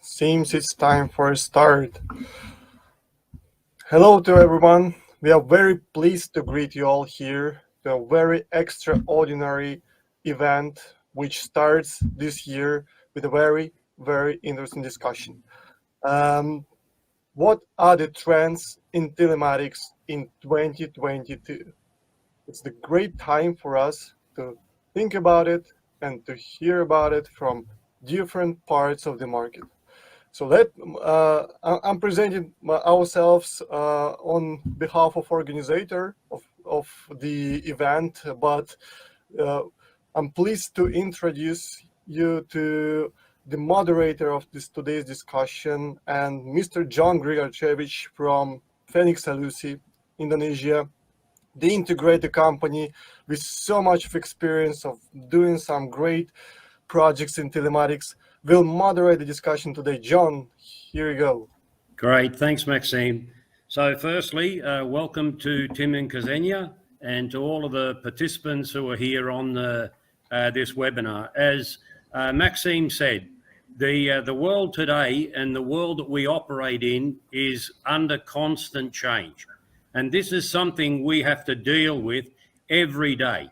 Seems it's time for a start. Hello to everyone. We are very pleased to greet you all here to a very extraordinary event which starts this year with a very interesting discussion. Um, what are the trends in telematics in 2022? It's the great time for us to think about it and to hear about it from different parts of the market. So I'm presenting ourselves on behalf of organizer of the event, but uh, I'm pleased to introduce you to the moderator of today's discussion and Mr. John Grigorchevich from Phoenix Alusi, Indonesia, the integrator company with so much of experience of doing some great projects in telematics, will moderate the discussion today. John, here you go. Great, thanks, Maxime. So firstly, welcome to Tim and Ksenia and to all of the participants who are here on this webinar. As Maxime said, the world today and the world that we operate in is under constant change. And this is something we have to deal with every day.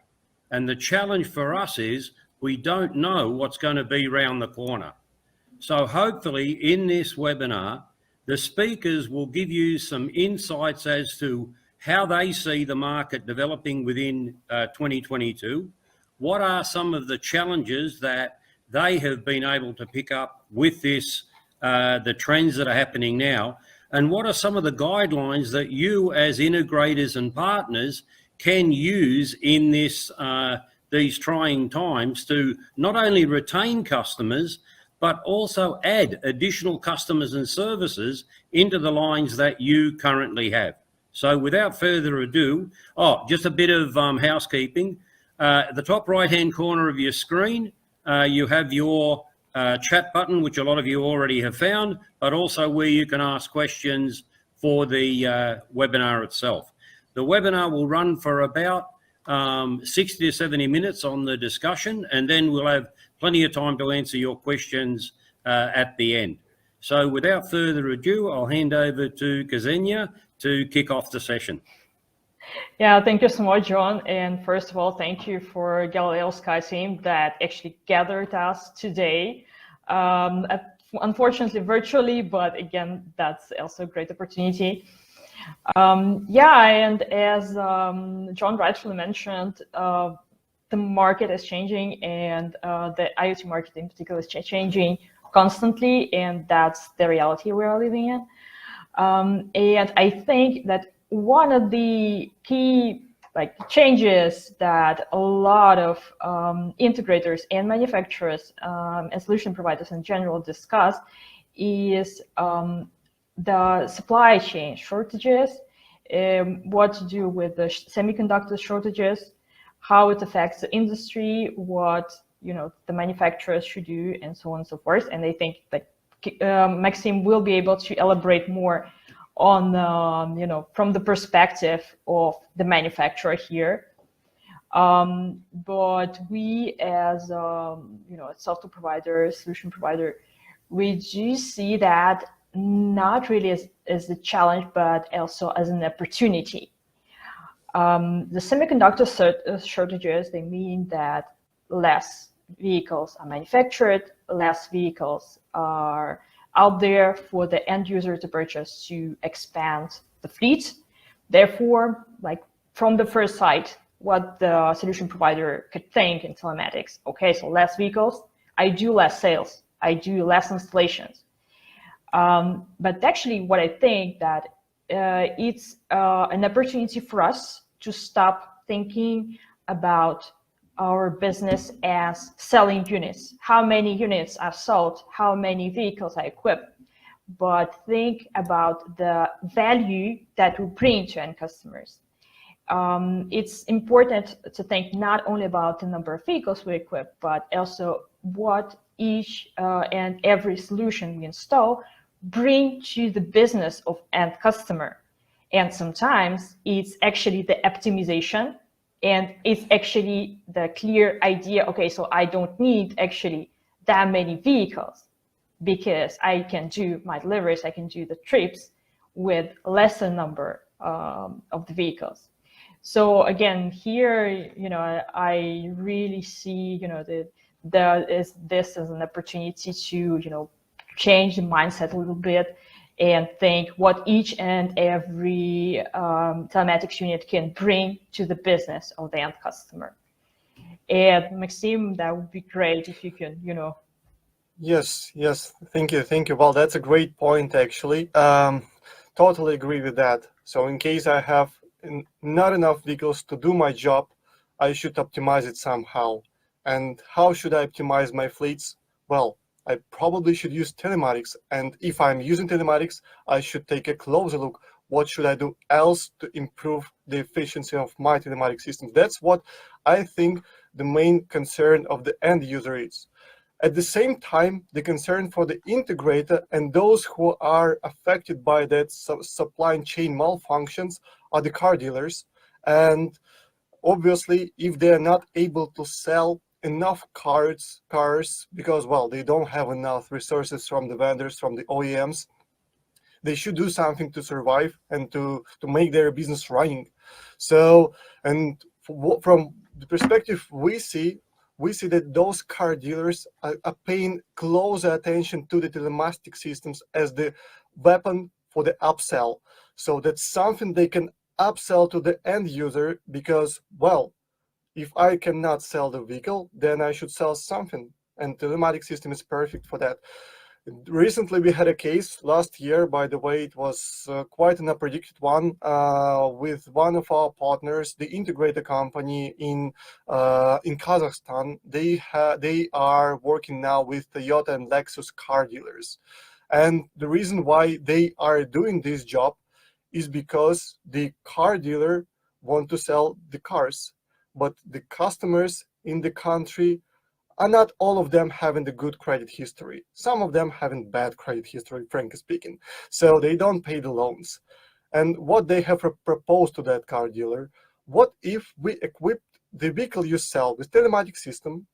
And the challenge for us is we don't know what's going to be around the corner. So hopefully in this webinar, the speakers will give you some insights as to how they see the market developing within 2022. What are some of the challenges that they have been able to pick up with this, the trends that are happening now? And what are some of the guidelines that you as integrators and partners can use in these trying times to not only retain customers, but also add additional customers and services into the lines that you currently have. So without further ado, just a bit of housekeeping. At the top right-hand corner of your screen, you have your chat button, which a lot of you already have found, but also where you can ask questions for the webinar itself. The webinar will run for about 60 to 70 minutes on the discussion, and then we'll have plenty of time to answer your questions at the end. So without further ado, I'll hand over to Ksenia to kick off the session. Yeah, thank you so much, John. And first of all, thank you for Galileo Sky team that actually gathered us today. Unfortunately, virtually, but again, that's also a great opportunity. And as John rightfully mentioned, the market is changing, and the IoT market in particular is changing constantly, and that's the reality we are living in. And I think that one of the key changes that a lot of integrators and manufacturers and solution providers in general discuss is the supply chain shortages, what to do with the semiconductor shortages, how it affects the industry, what the manufacturers should do, and so on and so forth. And I think that Maxime will be able to elaborate more on from the perspective of the manufacturer here. But we as a software provider, solution provider, we do see that not really as a challenge, but also as an opportunity. The semiconductor shortages, they mean that less vehicles are manufactured, less vehicles are out there for the end user to purchase to expand the fleet. Therefore, from the first sight, what the solution provider could think in telematics, okay, so less vehicles, I do less sales, I do less installations. But actually what I think that it's an opportunity for us to stop thinking about our business as selling units, how many units are sold, how many vehicles are equipped, but think about the value that we bring to end customers. It's important to think not only about the number of vehicles we equip, but also what each and every solution we install bring to the business of end customer. And sometimes it's actually the optimization, and it's actually the clear idea, okay, so I don't need actually that many vehicles. because I can do my deliveries, I can do the trips with lesser number of the vehicles. So again, here, I really see, this as an opportunity to, change the mindset a little bit and think what each and every telematics unit can bring to the business of the end customer. And Maxime, that would be great if you can, Yes, thank you. Well, that's a great point, actually. Totally agree with that. So in case I have not enough vehicles to do my job, I should optimize it somehow. And how should I optimize my fleets? Well, I probably should use telematics. And if I'm using telematics, I should take a closer look. What should I do else to improve the efficiency of my telematics systems? That's what I think the main concern of the end user is. At the same time, the concern for the integrator and those who are affected by that supply chain malfunctions are the car dealers. And obviously, if they are not able to sell enough cars because, well, they don't have enough resources from the vendors, from the OEMs, they should do something to survive and to make their business running. So, and from the perspective we see that those car dealers are paying close attention to the telematic systems as the weapon for the upsell. So that's something they can upsell to the end user because, well, if I cannot sell the vehicle, then I should sell something. And telematic system is perfect for that. Recently, we had a case last year, by the way, it was quite an unpredicted one with one of our partners, the integrator company in Kazakhstan. They are working now with Toyota and Lexus car dealers. And the reason why they are doing this job is because the car dealer want to sell the cars, but the customers in the country are not all of them having the good credit history. Some of them having bad credit history, frankly speaking. So they don't pay the loans. And what they have proposed to that car dealer, what if we equip the vehicle you sell with telematics system,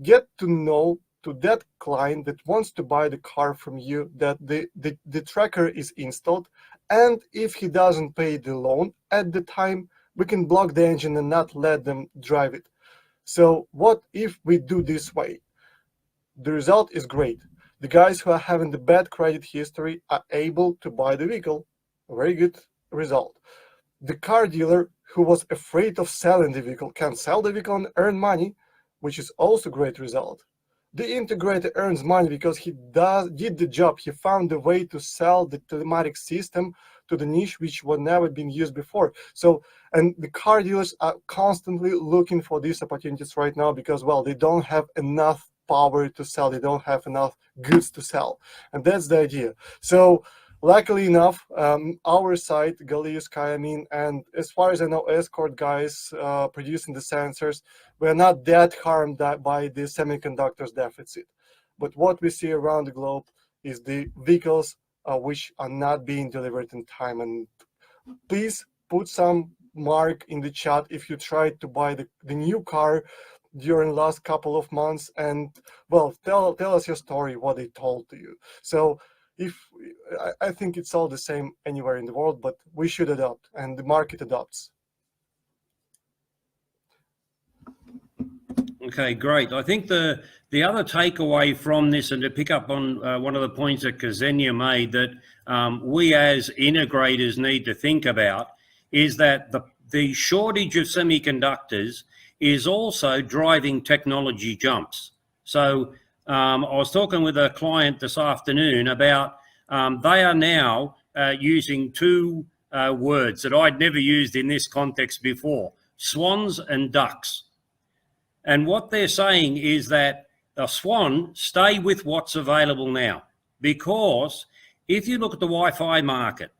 get to know to that client that wants to buy the car from you that the tracker is installed, and if he doesn't pay the loan at the time, we can block the engine and not let them drive it. So what if we do this way? The result is great. The guys who are having the bad credit history are able to buy the vehicle. A very good result. The car dealer who was afraid of selling the vehicle can sell the vehicle and earn money, which is also a great result. The integrator earns money because he did the job. He found a way to sell the telematics system to the niche which was never been used before. So, and the car dealers are constantly looking for these opportunities right now because, well, they don't have enough power to sell. They don't have enough goods to sell. And that's the idea. So, luckily enough, our site, Galileo Skyamine, and as far as I know, Escort guys producing the sensors, we're not that harmed by the semiconductors deficit. But what we see around the globe is the vehicles which are not being delivered in time. And please put some mark in the chat if you tried to buy the new car during the last couple of months, and, well, tell us your story, what they told to you. So I think it's all the same anywhere in the world, but we should adopt, and the market adopts. Okay, great. I think the other takeaway from this, and to pick up on one of the points that Ksenia made, that we as integrators need to think about, is that the shortage of semiconductors is also driving technology jumps. So I was talking with a client this afternoon about they are now using two words that I'd never used in this context before: swans and ducks. And what they're saying is that the swan, stay with what's available now, because if you look at the Wi-Fi market,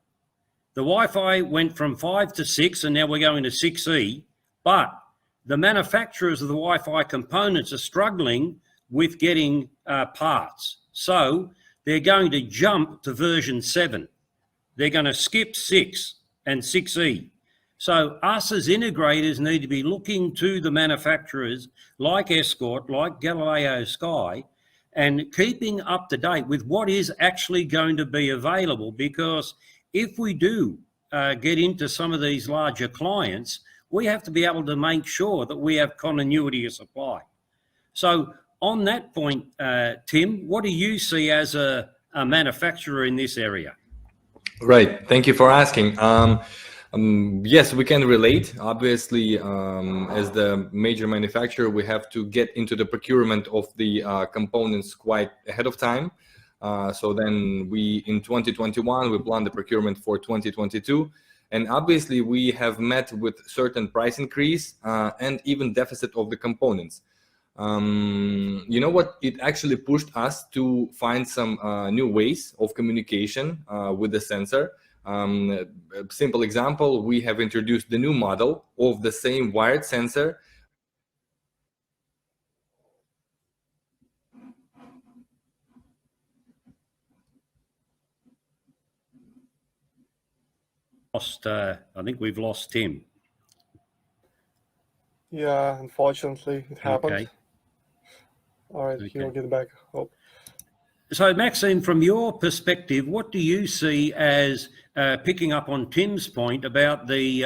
the Wi-Fi went from 5 to 6 and now we're going to 6E, but the manufacturers of the Wi-Fi components are struggling with getting parts. So they're going to jump to version 7. They're going to skip 6 and 6E. So us as integrators need to be looking to the manufacturers like Escort, like Galileo Sky, and keeping up to date with what is actually going to be available. Because if we do get into some of these larger clients, we have to be able to make sure that we have continuity of supply. So on that point, Tim, what do you see as a manufacturer in this area? Right. Thank you for asking. Yes, we can relate. Obviously, as the major manufacturer, we have to get into the procurement of the components quite ahead of time. So then in 2021, we planned the procurement for 2022. And obviously, we have met with certain price increase and even deficit of the components. You know what? It actually pushed us to find some new ways of communication with the sensor. A simple example, we have introduced the new model of the same wired sensor. I think we've lost Tim. Yeah, unfortunately, it happened. Okay. All right, he'll get back. Hope. So, Maxime, from your perspective, what do you see as picking up on Tim's point about the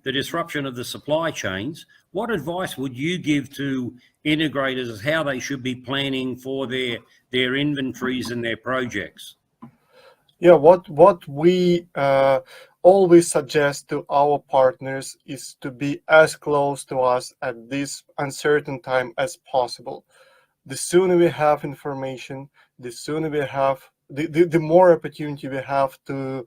disruption of the supply chains? What advice would you give to integrators as how they should be planning for their inventories and their projects? Yeah, what we always suggest to our partners is to be as close to us at this uncertain time as possible. The sooner we have information, the sooner we have, the more opportunity we have to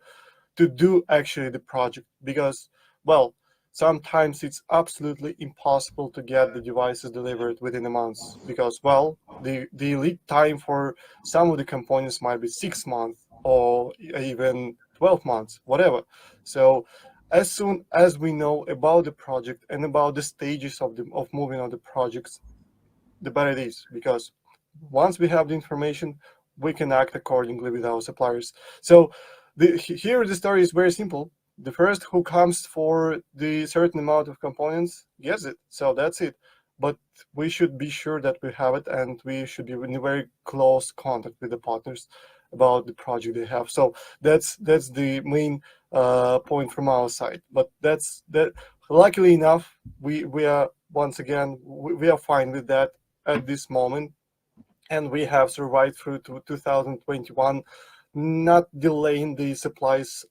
do actually the project. Because, well, sometimes it's absolutely impossible to get the devices delivered within a month. Because, well, the lead time for some of the components might be 6 months or even 12 months, whatever. So as soon as we know about the project and about the stages of moving on the projects, the better it is, because once we have the information, we can act accordingly with our suppliers. So here the story is very simple. The first who comes for the certain amount of components gets it. So that's it. But we should be sure that we have it, and we should be in very close contact with the partners about the project they have. So that's the main point from our side. But that. Luckily enough, we are once again we are fine with that at this moment, and we have survived through to 2021, not delaying the supplies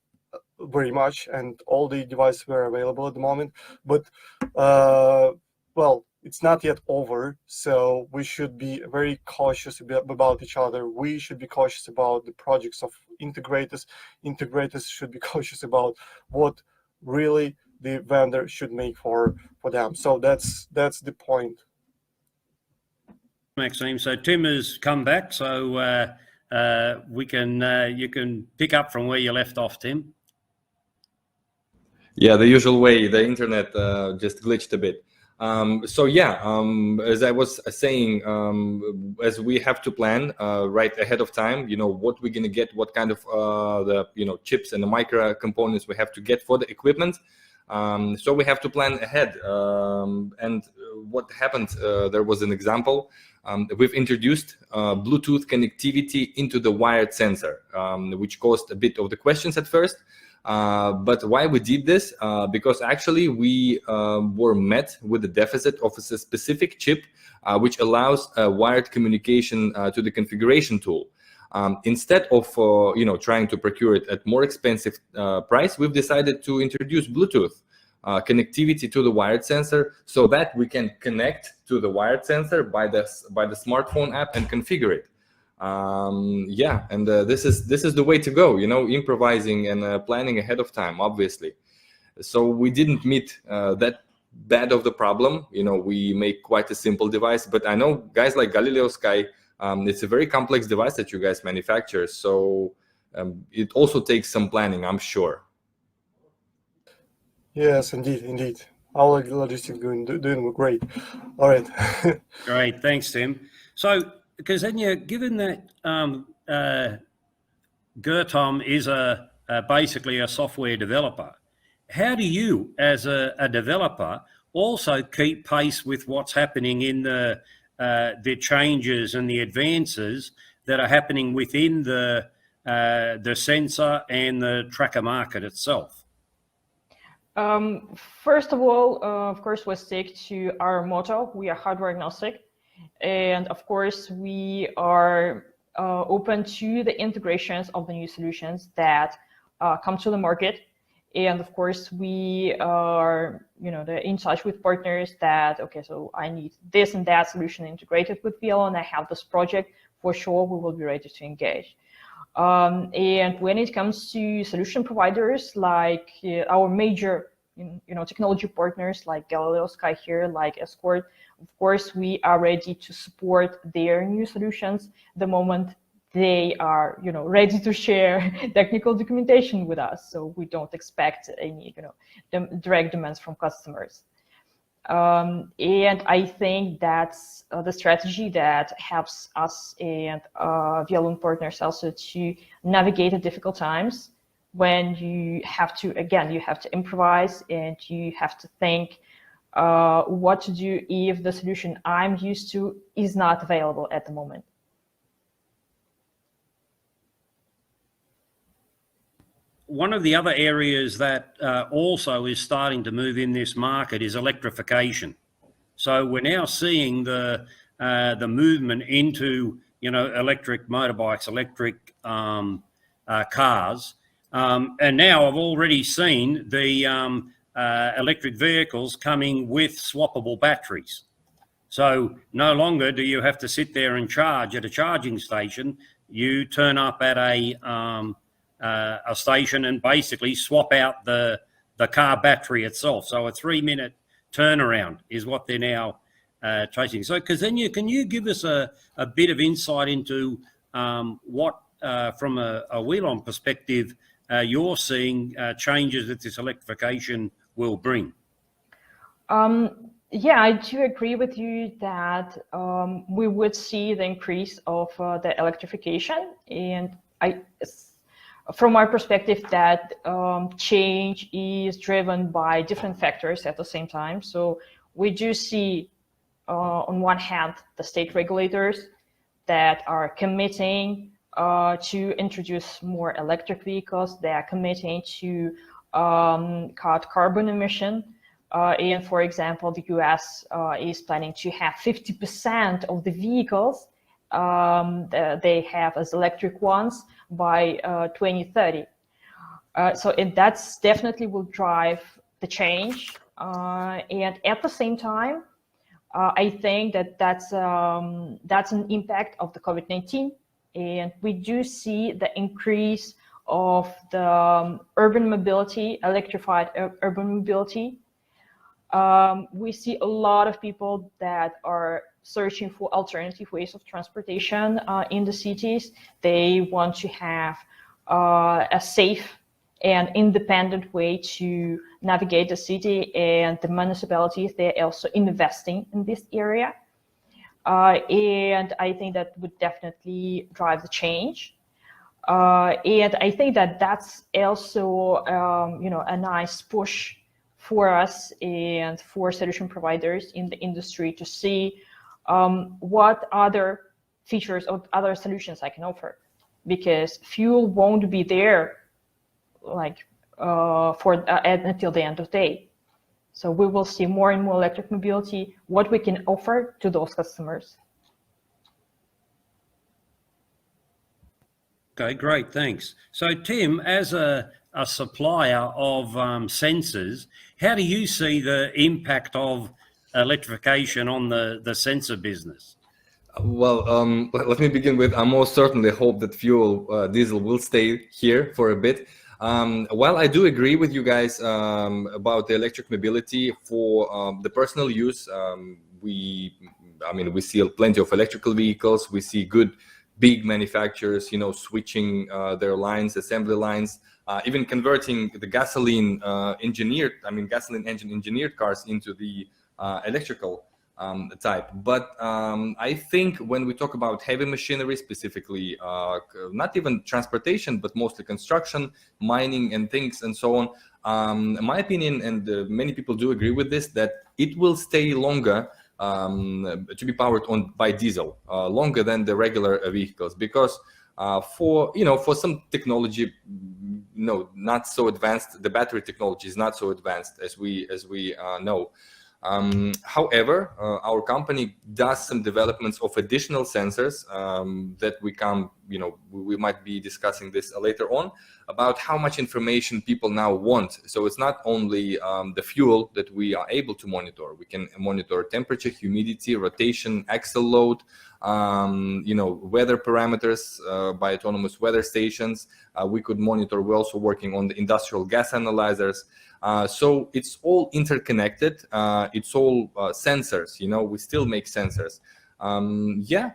very much, and all the devices were available at the moment. But well, it's not yet over, so we should be very cautious about each other. We should be cautious about the projects of integrators. Integrators should be cautious about what really the vendor should make for them. So that's the point. Maxime, so Tim has come back, so you can pick up from where you left off, Tim. Yeah, the usual way, the internet just glitched a bit. So yeah, as I was saying, as we have to plan right ahead of time, what we're gonna get, what kind of the chips and the micro components we have to get for the equipment. So we have to plan ahead. And what happened? There was an example. We've introduced Bluetooth connectivity into the wired sensor, which caused a bit of the questions at first. But why we did this? Because actually we were met with the deficit of a specific chip, which allows wired communication to the configuration tool. Instead of trying to procure it at more expensive price, we've decided to introduce Bluetooth connectivity to the wired sensor, so that we can connect to the wired sensor by the smartphone app and configure it. Yeah, and this is the way to go, improvising and planning ahead of time, obviously. So we didn't meet that bad of the problem. We make quite a simple device, but I know guys like Galileo Sky, it's a very complex device that you guys manufacture, so it also takes some planning, I'm sure. Yes, indeed. Our logistics doing great. All right. Great, thanks, Tim. So, Ksenia, given that Gurtom is basically a software developer, how do you, as a developer, also keep pace with what's happening in the the changes and the advances that are happening within the sensor and the tracker market itself? First of all, of course, we stick to our motto. We are hardware agnostic. And of course, we are open to the integrations of the new solutions that come to the market. And of course, we are, in touch with partners that, okay, so I need this and that solution integrated with VLO, and I have this project. For sure, we will be ready to engage. And when it comes to solution providers, like our major, technology partners like Galileo, Sky here, like Escort, of course, we are ready to support their new solutions the moment they are, ready to share technical documentation with us. So we don't expect any, direct demands from customers. And I think that's the strategy that helps us and VLO partners also to navigate the difficult times when you have to, you have to improvise and you have to think what to do if the solution I'm used to is not available at the moment. One of the other areas that also is starting to move in this market is electrification. So we're now seeing the movement into electric motorbikes, electric cars, and now I've already seen the electric vehicles coming with swappable batteries. So no longer do you have to sit there and charge at a charging station. You turn up at a station and basically swap out the car battery itself. So a 3-minute turnaround is what they're now chasing. So Ksenia, can you give us a bit of insight into what, from a Wheelon perspective, you're seeing changes that this electrification will bring? Yeah, I do agree with you that we would see the increase of the electrification, and from our perspective, that change is driven by different factors at the same time. So we do see, on one hand, the state regulators that are committing to introduce more electric vehicles. They are committing to cut carbon emission. And for example, the US is planning to have 50% of the vehicles they have as electric ones by 2030. So that's definitely will drive the change. And at the same time, I think that's an impact of the COVID-19. And we do see the increase of the urban mobility, electrified urban mobility. We see a lot of people that are searching for alternative ways of transportation in the cities. They want to have a safe and independent way to navigate the city, and the municipalities, they're also investing in this area. And I think that would definitely drive the change. And I think that that's also, a nice push for us and for solution providers in the industry to see what other features or other solutions I can offer, because fuel won't be there until the end of the day. So we will see more and more electric mobility, what we can offer to those customers. Okay, great, thanks. So Tim, as a supplier of sensors, how do you see the impact of electrification on the sensor business? Well, let me begin with, I most certainly hope that fuel diesel will stay here for a bit. While I do agree with you guys about the electric mobility for the personal use, we see plenty of electrical vehicles. We see good big manufacturers, switching their lines, assembly lines, even converting the gasoline engine engineered cars into the electrical type. But I think when we talk about heavy machinery, specifically not even transportation, but mostly construction, mining and things and so on, my opinion, and many people do agree with this, that it will stay longer to be powered on by diesel longer than the regular vehicles, because for some technology, not so advanced, the battery technology is not so advanced as we know. However, our company does some developments of additional sensors that we might be discussing this later on, about how much information people now want. So it's not only the fuel that we are able to monitor. We can monitor temperature, humidity, rotation, axle load, weather parameters by autonomous weather stations. We could monitor. We're also working on the industrial gas analyzers. So it's all interconnected. It's all sensors. We still make sensors.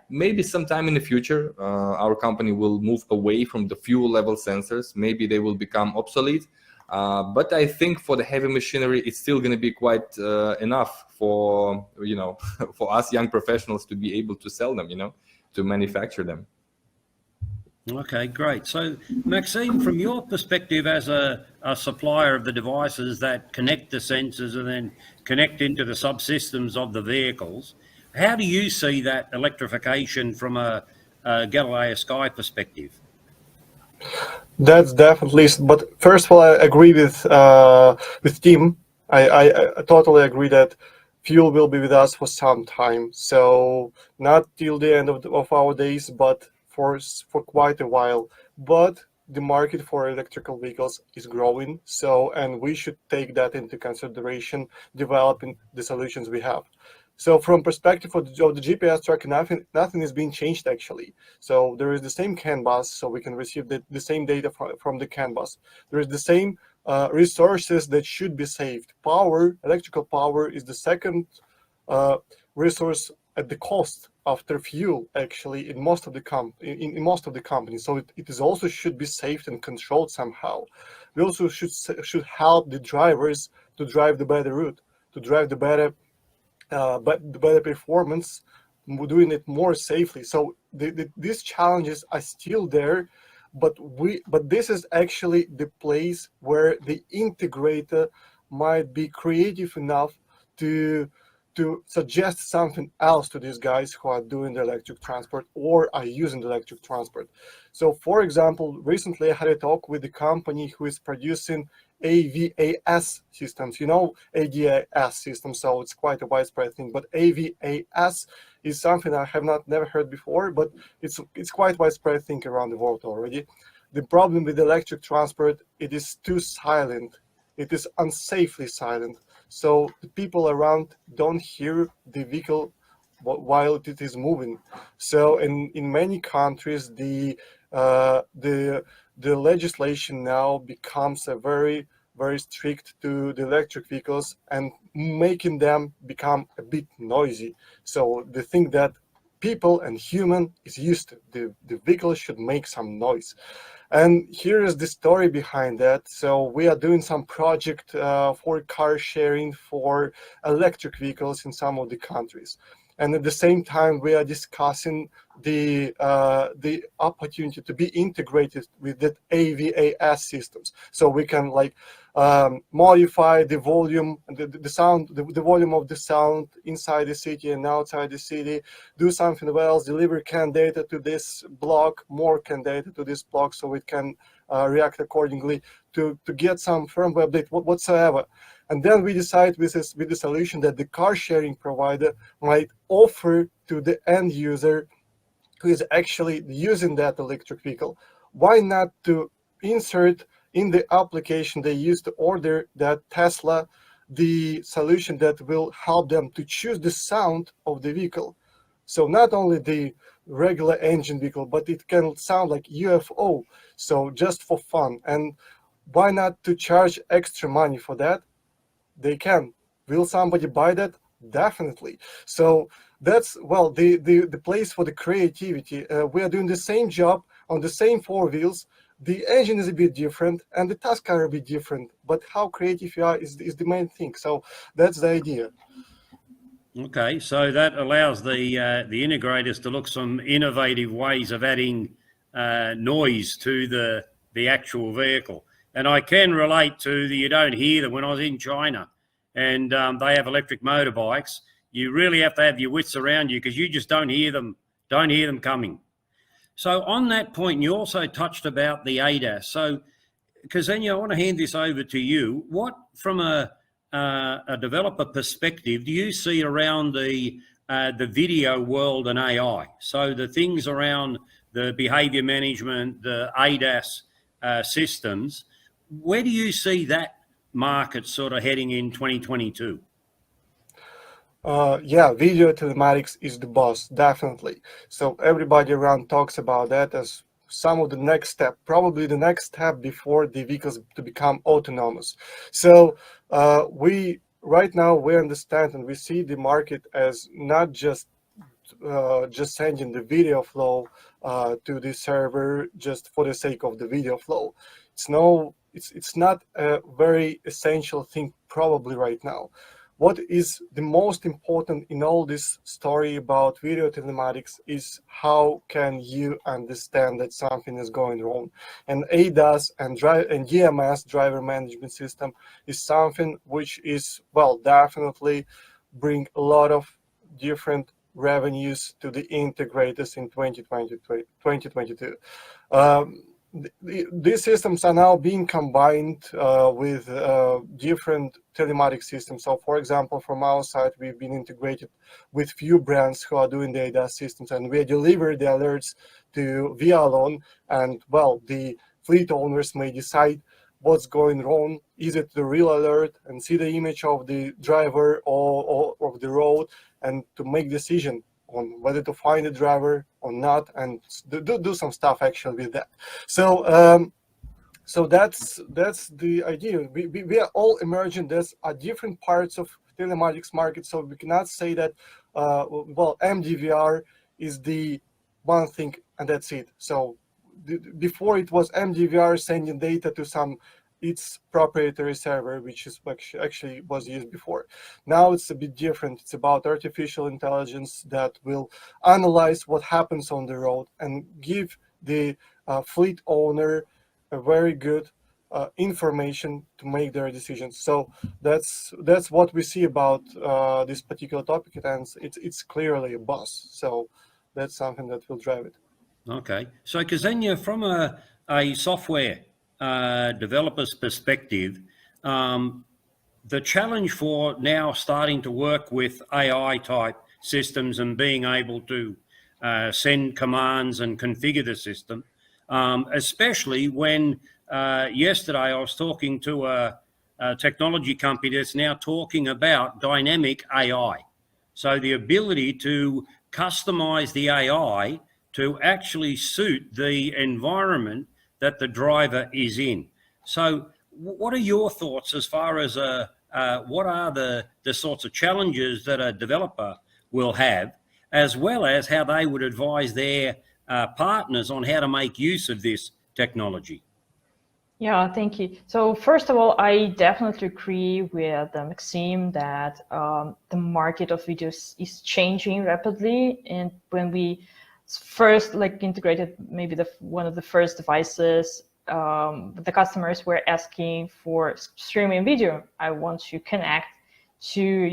Maybe sometime in the future, our company will move away from the fuel level sensors. Maybe they will become obsolete. But I think for the heavy machinery, it's still going to be quite enough for for us young professionals to be able to sell them, to manufacture them. Okay, great. So, Maxime, from your perspective as a supplier of the devices that connect the sensors and then connect into the subsystems of the vehicles, how do you see that electrification from a Galileo Sky perspective? That's definitely. But first of all, I agree with Tim. I totally agree that fuel will be with us for some time. So not till the end of our days, but for quite a while. But the market for electrical vehicles is growing. So, and we should take that into consideration, developing the solutions we have. So from perspective of the GPS tracking, nothing is being changed actually. So there is the same CAN bus, so we can receive the same data from the CAN bus. There is the same resources that should be saved. Electrical power is the second resource at the cost after fuel actually in most of the companies. So it is also should be saved and controlled somehow. We also should help the drivers to drive the better route, to drive the better performance, doing it more safely. So these challenges are still there, but this is actually the place where the integrator might be creative enough to suggest something else to these guys who are doing the electric transport or are using the electric transport. So for example, recently I had a talk with the company who is producing AVAS systems, ADAS systems, so it's quite a widespread thing, but AVAS is something I have never heard before, but it's quite widespread thing around the world already. The problem with electric transport, it is too silent. It is unsafely silent. So the people around don't hear the vehicle while it is moving. So in many countries, the legislation now becomes a very, very strict to the electric vehicles and making them become a bit noisy. So they think that people and human is used to the vehicle should make some noise. And here is the story behind that. So we are doing some project for car sharing for electric vehicles in some of the countries. And at the same time, we are discussing the opportunity to be integrated with that AVAS systems. So we can modify the volume, the sound, the volume of the sound inside the city and outside the city, do something else, deliver CAN data to this block, more CAN data to this block, so it can react accordingly to get some firmware update whatsoever. And then we decide with the solution that the car sharing provider might offer to the end user who is actually using that electric vehicle. Why not to insert in the application they use to order that Tesla the solution that will help them to choose the sound of the vehicle. So not only the regular engine vehicle, but it can sound like UFO. So just for fun. And why not to charge extra money for that? They can. Will somebody buy that? Definitely. So that's, well, the place for the creativity. We are doing the same job on the same four wheels. The engine is a bit different and the tasks are a bit different, but how creative you are is the main thing. So that's the idea. Okay, so that allows the integrators to look some innovative ways of adding noise to the actual vehicle. And I can relate to you don't hear them. When I was in China and they have electric motorbikes, You really have to have your wits around you because you just don't hear them coming. So on that point, you also touched about the ADAS. So, Ksenia, I want to hand this over to you. What, from a developer perspective, do you see around the video world and AI? So the things around the behavior management, the ADAS systems, where do you see that market sort of heading in 2022? Yeah, video telematics is the boss, definitely. So everybody around talks about that as some of the next step, probably the next step before the vehicles to become autonomous. So we right now we understand and we see the market as not just sending the video flow to the server just for the sake of the video flow. It's not a very essential thing probably right now. What is the most important in all this story about video telematics is how can you understand that something is going wrong. And ADAS and DMS, driver management system, is something which is, well, definitely bring a lot of different revenues to the integrators in 2022. These systems are now being combined with different telematics systems. So, for example, from our side, we've been integrated with few brands who are doing the ADAS systems, and we deliver the alerts to Vialon, and, well, the fleet owners may decide what's going wrong. Is it the real alert, and see the image of the driver or of the road, and to make decision on whether to find the driver or not, and do some stuff actually with that. So so that's the idea. We are all emerging. There's different parts of telematics market, so we cannot say that well, MDVR is the one thing and that's it. So before it was MDVR sending data to its proprietary server, which is actually was used before. Now it's a bit different. It's about artificial intelligence that will analyze what happens on the road and give the fleet owner a very good information to make their decisions. So that's what we see about this particular topic, and it's clearly a buzz. So that's something that will drive it. Okay, so Ksenia, from a software developer's perspective, the challenge for now starting to work with AI type systems and being able to send commands and configure the system, especially when yesterday I was talking to a technology company that's now talking about dynamic AI. So the ability to customize the AI to actually suit the environment that the driver is in. So what are your thoughts as far as what are the sorts of challenges that a developer will have, as well as how they would advise their partners on how to make use of this technology? Yeah, thank you. So first of all, I definitely agree with Maxime that the market of videos is changing rapidly. And when we first integrated maybe one of the first devices, the customers were asking for streaming video. I want to connect to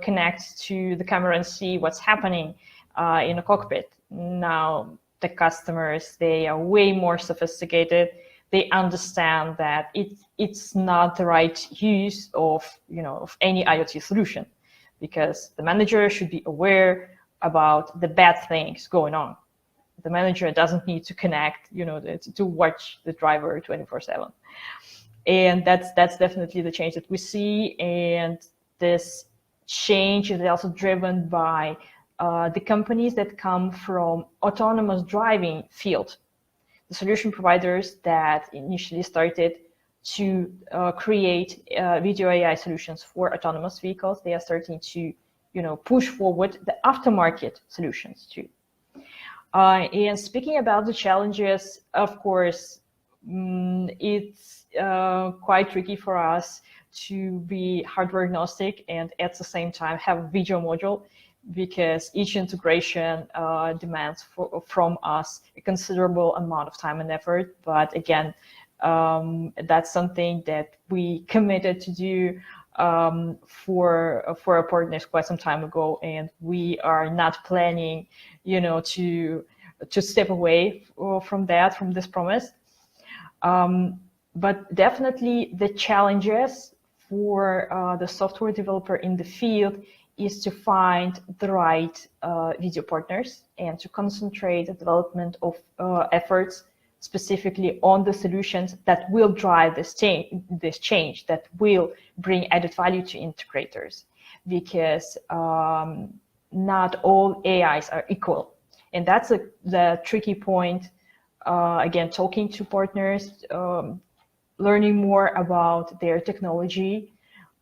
connect to the camera and see what's happening in a cockpit. Now the customers, they are way more sophisticated. They understand that it's not the right use of any IoT solution, because the manager should be aware about the bad things going on. The manager doesn't need to connect, to watch the driver 24/7. And that's definitely the change that we see. And this change is also driven by the companies that come from autonomous driving field. The solution providers that initially started to create video AI solutions for autonomous vehicles, they are starting to push forward the aftermarket solutions too. And speaking about the challenges, of course, it's quite tricky for us to be hardware agnostic and at the same time have a video module, because each integration demands from us a considerable amount of time and effort. But again, that's something that we committed to do for our partners quite some time ago, and we are not planning, to step away from this promise. But definitely the challenges for the software developer in the field is to find the right video partners and to concentrate the development of efforts specifically on the solutions that will drive this change, that will bring added value to integrators, because not all AIs are equal. And that's the tricky point. Again, talking to partners, learning more about their technology,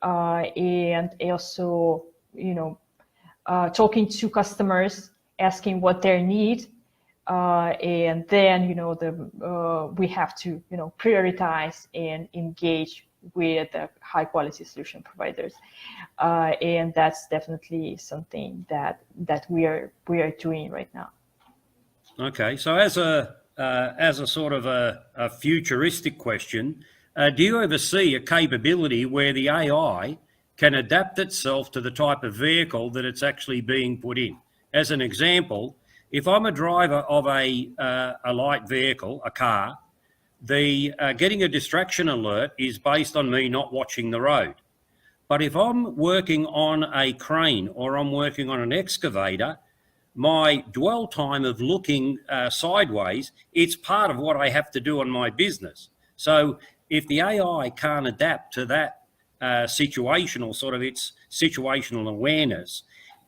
and also, talking to customers, asking what their need, and then, we have to, prioritize and engage with the high quality solution providers. And that's definitely something that we are doing right now. Okay, so as a sort of a futuristic question, do you ever see a capability where the AI can adapt itself to the type of vehicle that it's actually being put in? As an example, if I'm a driver of a light vehicle, a car, the getting a distraction alert is based on me not watching the road. But if I'm working on a crane or I'm working on an excavator, my dwell time of looking sideways, it's part of what I have to do on my business. So if the AI can't adapt to that situational, sort of its situational awareness,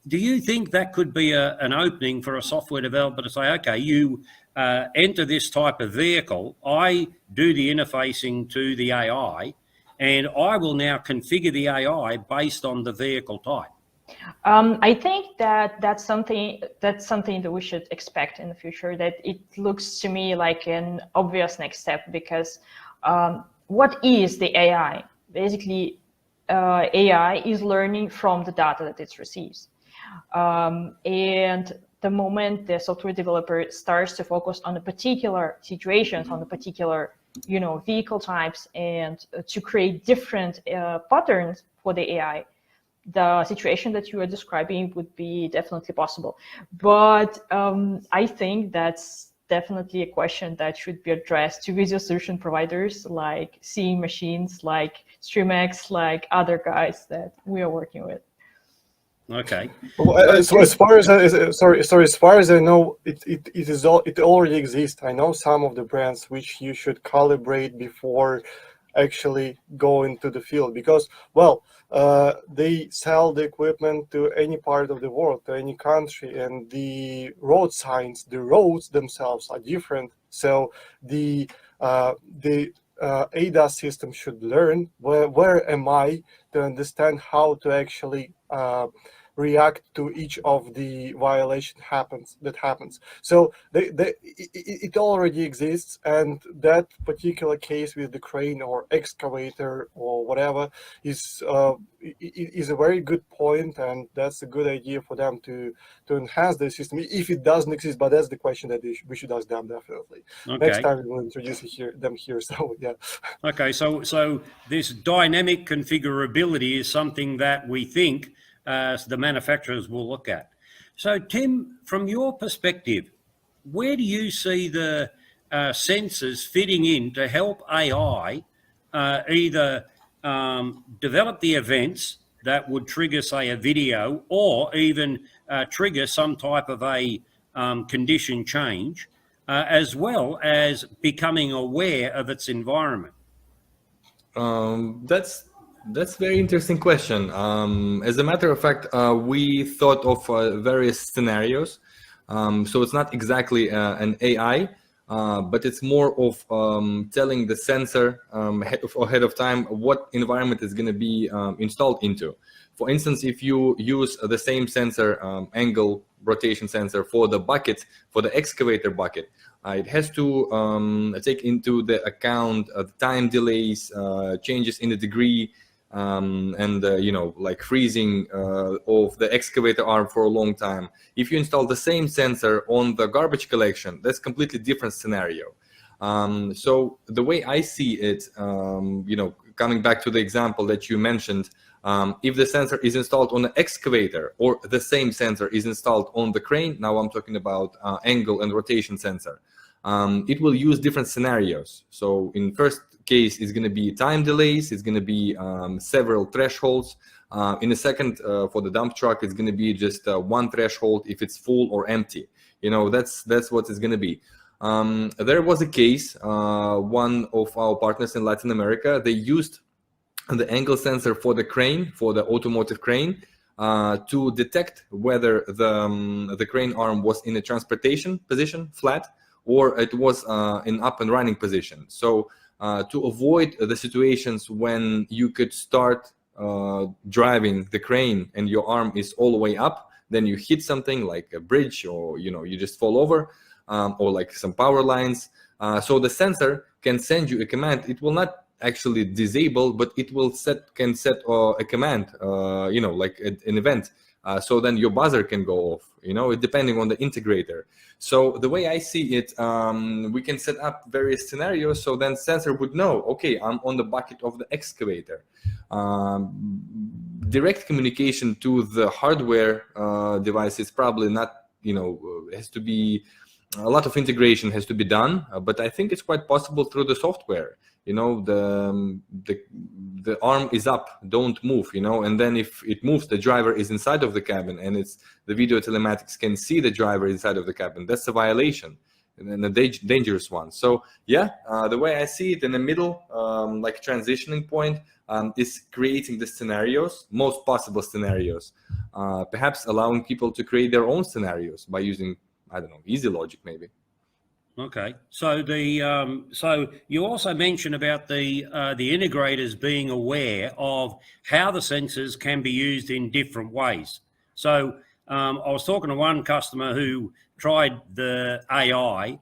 do you think that could be an opening for a software developer to say, okay, you enter this type of vehicle, I do the interfacing to the AI, and I will now configure the AI based on the vehicle type? I think that's something that we should expect in the future. That it looks to me like an obvious next step, because what is the AI? Basically, AI is learning from the data that it receives, and the moment the software developer starts to focus on the particular situations, on the particular vehicle types, and to create different patterns for the AI, the situation that you are describing would be definitely possible. But I think that's definitely a question that should be addressed to video solution providers like Seeing Machines, like StreamX, like other guys that we are working with. Okay. Well, so as far as as far as I know, it already exists. I know some of the brands which you should calibrate before actually go into the field, because they sell the equipment to any part of the world, to any country, and the road signs, the roads themselves are different. So the ADAS system should learn where am I, to understand how to actually react to each of the violation that happens. So it already exists, and that particular case with the crane or excavator or whatever is a very good point, and that's a good idea for them to enhance the system if it doesn't exist. But that's the question that we should ask them definitely. Okay. Next time we will introduce them here. So yeah. Okay, so this dynamic configurability is something that we think the manufacturers will look at. So Tim, from your perspective, where do you see the sensors fitting in to help AI either develop the events that would trigger, say, a video, or even trigger some type of a condition change, as well as becoming aware of its environment? That's a very interesting question. As a matter of fact, we thought of various scenarios. So it's not exactly an AI, but it's more of telling the sensor ahead of time what environment is going to be installed into. For instance, if you use the same sensor, angle rotation sensor for the bucket, for the excavator bucket, it has to take into the account the time delays, changes in the degree, and like freezing of the excavator arm for a long time. If you install the same sensor on the garbage collection, that's completely different scenario. So the way I see it, coming back to the example that you mentioned, if the sensor is installed on an excavator or the same sensor is installed on the crane, now I'm talking about angle and rotation sensor, it will use different scenarios. So in first case, it's going to be time delays, it's going to be several thresholds. In the second, for the dump truck, it's going to be just one threshold if it's full or empty. You know, that's what it's going to be. There was a case, one of our partners in Latin America, they used the angle sensor for the crane, for the automotive crane, to detect whether the crane arm was in a transportation position, flat, or it was in up and running position. So to avoid the situations when you could start driving the crane and your arm is all the way up, then you hit something like a bridge, or you just fall over, or like some power lines. So the sensor can send you a command. It will not actually disable, but it will can set a command, like an event. So then your buzzer can go off, depending on the integrator. So the way I see it, we can set up various scenarios. So then sensor would know, okay, I'm on the bucket of the excavator. Direct communication to the hardware device is probably not, has to be, a lot of integration has to be done, but I think it's quite possible through the software. The arm is up, don't move, and then if it moves, the driver is inside of the cabin, and it's the video telematics can see the driver inside of the cabin. That's a violation, and a dangerous one. So yeah, the way I see it in the middle, like transitioning point, is creating the scenarios, most possible scenarios, perhaps allowing people to create their own scenarios by using, I don't know, easy logic maybe. Okay, so so you also mentioned about the integrators being aware of how the sensors can be used in different ways. So I was talking to one customer who tried the AI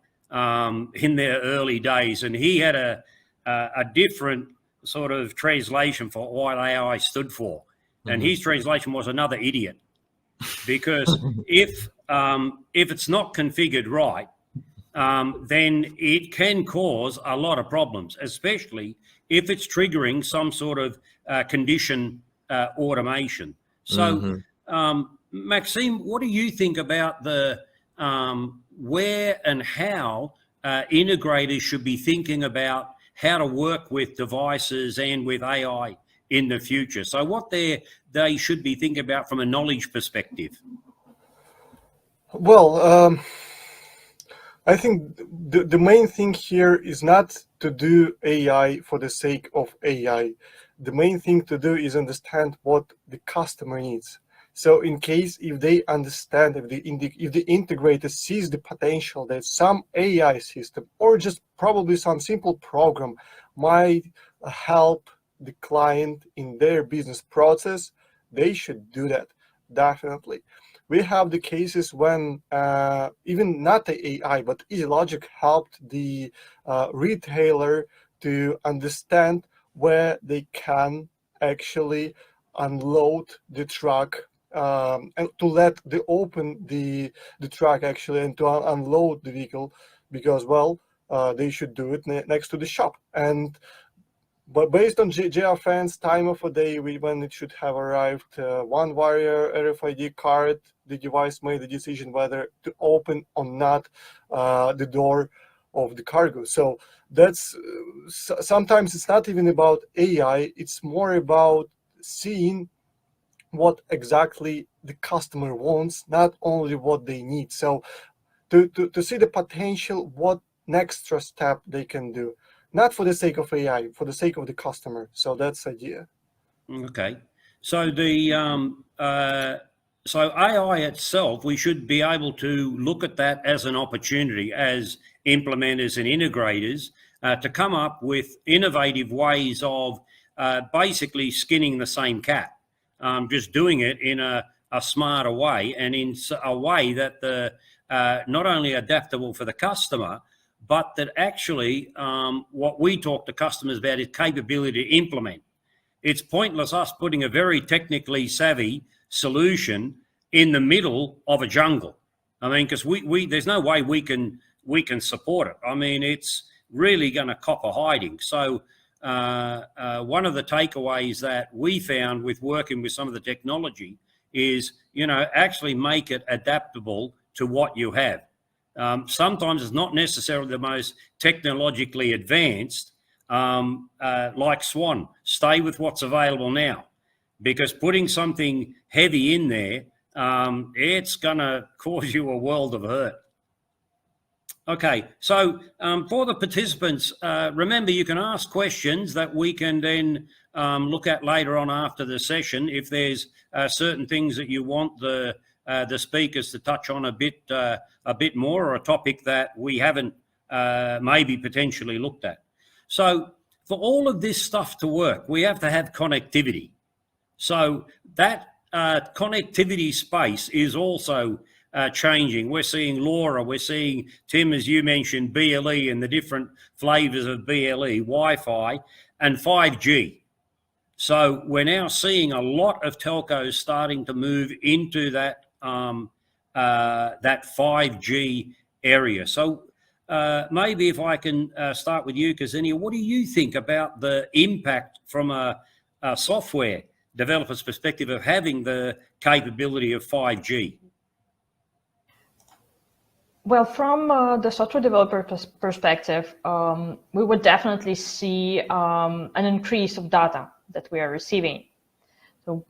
in their early days, and he had a different sort of translation for what AI stood for, and his translation was another idiot, because if it's not configured right, then it can cause a lot of problems, especially if it's triggering some sort of condition automation. So, Maxime, what do you think about the where and how integrators should be thinking about how to work with devices and with AI in the future? So what they should be thinking about from a knowledge perspective? Well, I think the main thing here is not to do AI for the sake of AI. The main thing to do is understand what the customer needs. So in case if they understand, if the integrator sees the potential that some AI system or just probably some simple program might help the client in their business process, they should do that, definitely. We have the cases when even not the AI, but Easy Logic helped the retailer to understand where they can actually unload the truck and to let open the truck actually and to unload the vehicle, because they should do it next to the shop. But based on GFN's time of a day when it should have arrived, one wire RFID card, the device made the decision whether to open or not the door of the cargo. So that's sometimes it's not even about AI, it's more about seeing what exactly the customer wants, not only what they need. So to see the potential, what next step they can do. Not for the sake of AI, for the sake of the customer. So that's the idea. Okay. So so AI itself, we should be able to look at that as an opportunity as implementers and integrators to come up with innovative ways of basically skinning the same cat, just doing it in a smarter way and in a way that not only adaptable for the customer, but that actually what we talk to customers about is capability to implement. It's pointless us putting a very technically savvy solution in the middle of a jungle. I mean, because there's no way we can support it. I mean, it's really going to cop a hiding. So one of the takeaways that we found with working with some of the technology is, actually make it adaptable to what you have. Sometimes it's not necessarily the most technologically advanced, like Swan. Stay with what's available now, because putting something heavy in there, it's going to cause you a world of hurt. Okay, so for the participants, remember you can ask questions that we can then look at later on after the session. If there's certain things that you want the speakers to touch on a bit more, or a topic that we haven't maybe potentially looked at. So for all of this stuff to work, we have to have connectivity. So that connectivity space is also changing. We're seeing LoRa, we're seeing, Tim, as you mentioned, BLE and the different flavors of BLE, Wi-Fi, and 5G. So we're now seeing a lot of telcos starting to move into that that 5G area. So maybe if I can start with you, Ksenia, what do you think about the impact from a software developer's perspective of having the capability of 5G? Well, from the software developer perspective, we would definitely see an increase of data that we are receiving. So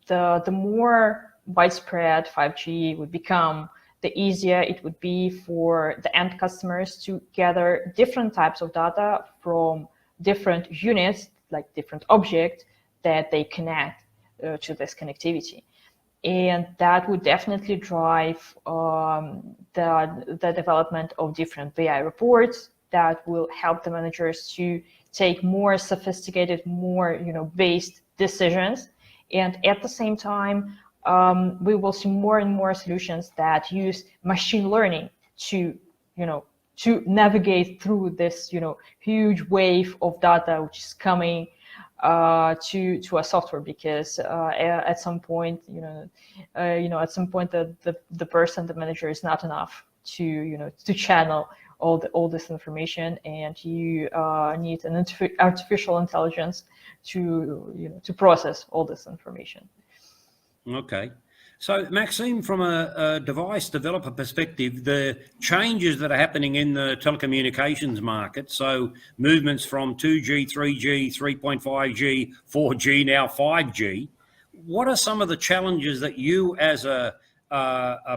the more widespread 5G would become, the easier it would be for the end customers to gather different types of data from different units, like different objects that they connect to this connectivity. And that would definitely drive the development of different BI reports that will help the managers to take more sophisticated, more based decisions. And at the same time, we will see more and more solutions that use machine learning to navigate through this huge wave of data which is coming to a software, because at some point the person, the manager, is not enough to channel all this information, and you need an artificial intelligence to process all this information. Okay. So, Maxime, from a device developer perspective, the changes that are happening in the telecommunications market, so movements from 2G, 3G, 3.5G, 4G, now 5G, what are some of the challenges that you as a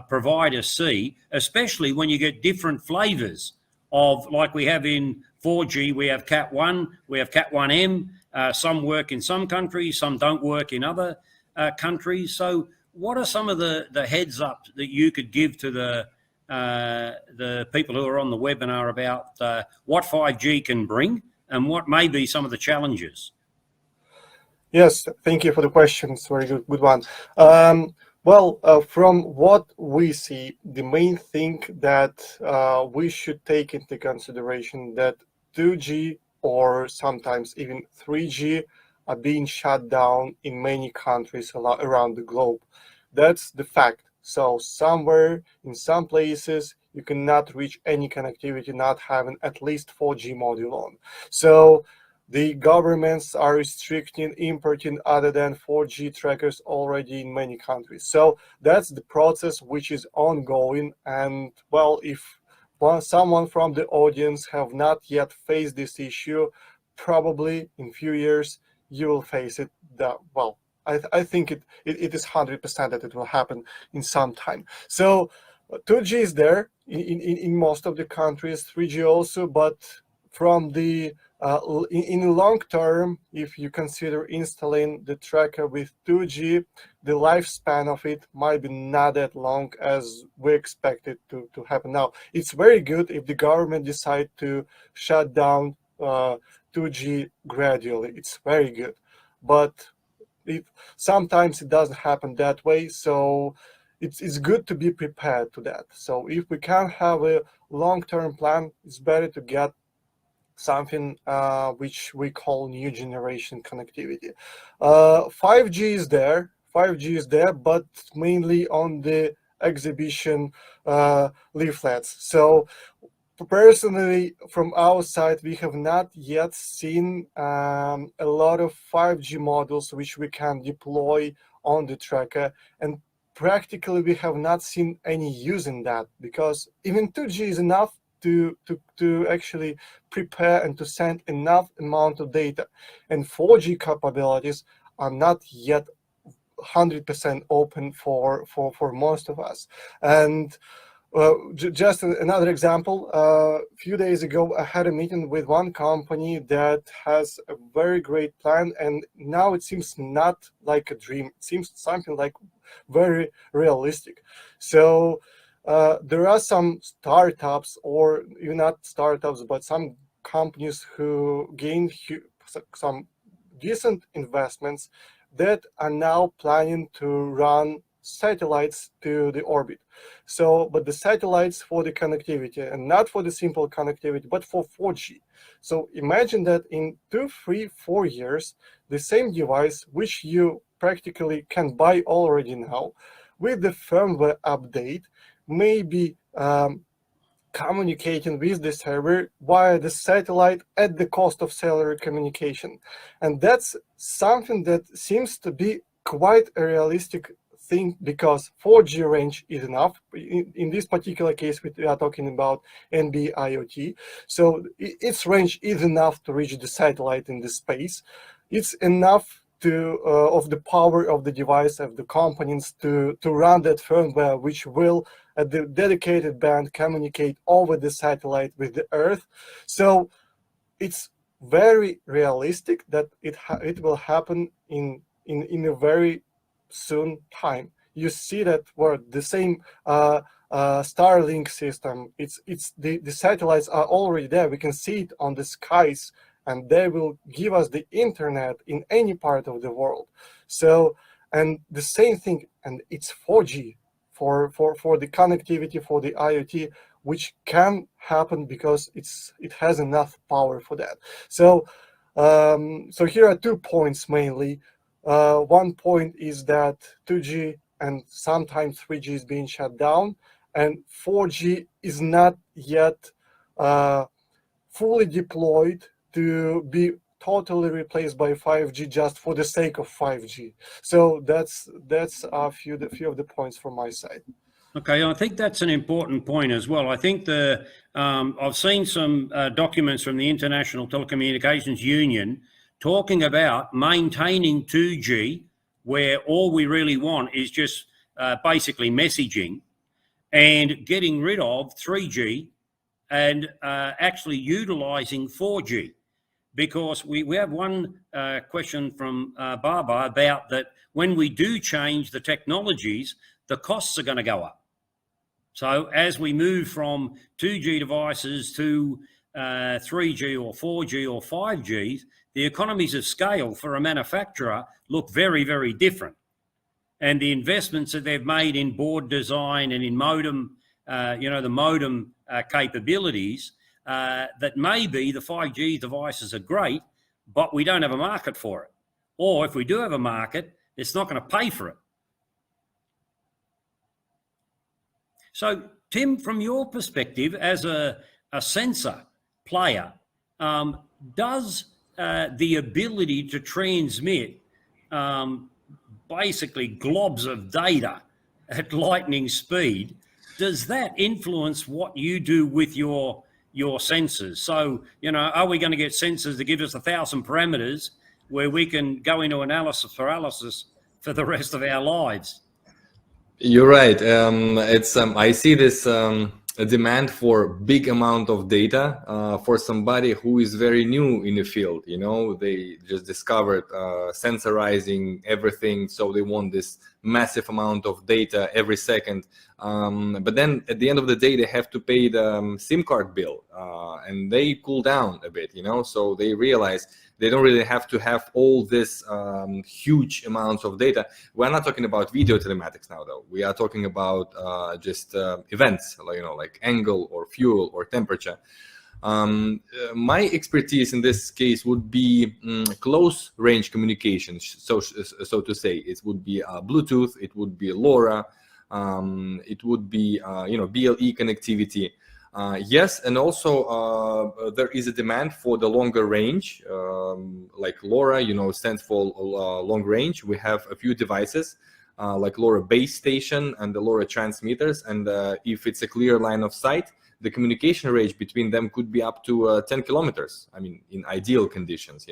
provider see, especially when you get different flavors of, like we have in 4G, we have Cat 1, we have Cat 1M, some work in some countries, some don't work in other countries. So what are some of the heads up that you could give to the people who are on the webinar about what 5G can bring and what may be some of the challenges? Yes, thank you for the question. It's a very good one. From what we see, the main thing that we should take into consideration that 2G or sometimes even 3G are being shut down in many countries around the globe. That's the fact. So somewhere in some places you cannot reach any connectivity not having at least 4G module on. So the governments are restricting importing other than 4G trackers already in many countries. So that's the process which is ongoing. And well, if someone from the audience have not yet faced this issue, probably in a few years you will face it. I think it is 100% that it will happen in some time. So 2G is there in most of the countries, 3G also, but from the in long term, if you consider installing the tracker with 2G, the lifespan of it might be not that long as we expect it to happen. Now, it's very good if the government decide to shut down 2G gradually. It's very good, but sometimes it doesn't happen that way. So it's good to be prepared to that. So if we can't have a long-term plan, it's better to get something which we call new generation connectivity. 5G is there, but mainly on the exhibition leaflets. So personally, from our side, we have not yet seen a lot of 5G models which we can deploy on the tracker, and practically we have not seen any use in that, because even 2G is enough to actually prepare and to send enough amount of data, and 4G capabilities are not yet 100% open for most of us. And just another example, a few days ago, I had a meeting with one company that has a very great plan, and now it seems not like a dream. It seems something like very realistic. So there are some startups, or even not startups, but some companies who gained some decent investments that are now planning to run satellites to the orbit. So, but the satellites for the connectivity, and not for the simple connectivity, but for 4G. So imagine that in 2, 3, 4 years, the same device, which you practically can buy already now, with the firmware update, may be communicating with the server via the satellite at the cost of cellular communication. And that's something that seems to be quite a realistic thing, because 4G range is enough. In this particular case, we are talking about NB-IoT. So its range is enough to reach the satellite in the space. It's enough of the power of the device, of the components, to run that firmware, which will at the dedicated band communicate over the satellite with the Earth. So it's very realistic that it will happen in a very soon time. You see that where the same Starlink system, the satellites are already there. We can see it on the skies, and they will give us the internet in any part of the world. So, and the same thing, and it's 4G for the connectivity, for the IoT, which can happen because it has enough power for that. So, so here are 2 points mainly. One point is that 2G and sometimes 3G is being shut down, and 4G is not yet fully deployed to be totally replaced by 5G just for the sake of 5G. So that's a few of the points from my side. Okay, I think that's an important point as well. I think I've seen some documents from the International Telecommunications Union talking about maintaining 2G, where all we really want is just basically messaging, and getting rid of 3G and actually utilizing 4G. Because we have one question from Baba about that when we do change the technologies, the costs are going to go up. So as we move from 2G devices to 3G or 4G or 5G, the economies of scale for a manufacturer look very, very different. And the investments that they've made in board design and in modem, the modem capabilities, that maybe the 5G devices are great, but we don't have a market for it. Or if we do have a market, it's not going to pay for it. So, Tim, from your perspective as a sensor player, does the ability to transmit basically globs of data at lightning speed, does that influence what you do with your sensors? So, are we going to get sensors that give us 1,000 parameters where we can go into analysis paralysis for the rest of our lives? You're right. I see this a demand for big amount of data for somebody who is very new in the field. They just discovered sensorizing everything, so they want this massive amount of data every second. But then at the end of the day, they have to pay the SIM card bill, and they cool down a bit. So they realize they don't really have to have all this huge amounts of data. We're not talking about video telematics now, though. We are talking about just events, like angle or fuel or temperature. My expertise in this case would be close range communication, so to say. It would be Bluetooth, it would be LoRa, it would be BLE connectivity. Yes, and also there is a demand for the longer range, like LoRa, stands for long range. We have a few devices like LoRa base station and the LoRa transmitters, and if it's a clear line of sight, the communication range between them could be up to 10 kilometers. I mean, in ideal conditions,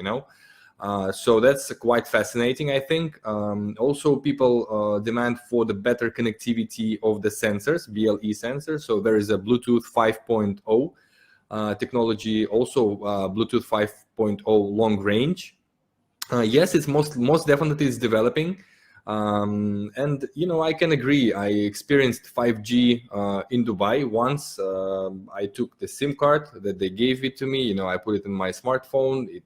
so that's quite fascinating, I think. Also, people demand for the better connectivity of the sensors, BLE sensors. So there is a Bluetooth 5.0 technology, also Bluetooth 5.0 long range. Yes, it's most definitely is developing. And I can agree. I experienced 5G in Dubai once. I took the SIM card that they gave it to me. I put it in my smartphone. It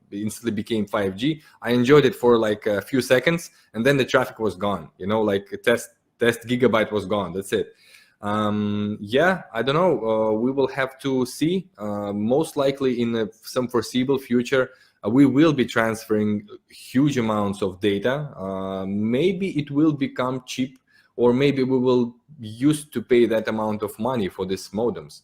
instantly became 5G. I enjoyed it for like a few seconds, and then the traffic was gone. Like test gigabyte was gone. That's it. Yeah, I don't know. We will have to see. Most likely in some foreseeable future, we will be transferring huge amounts of data. Maybe it will become cheap, or maybe we will used to pay that amount of money for these modems.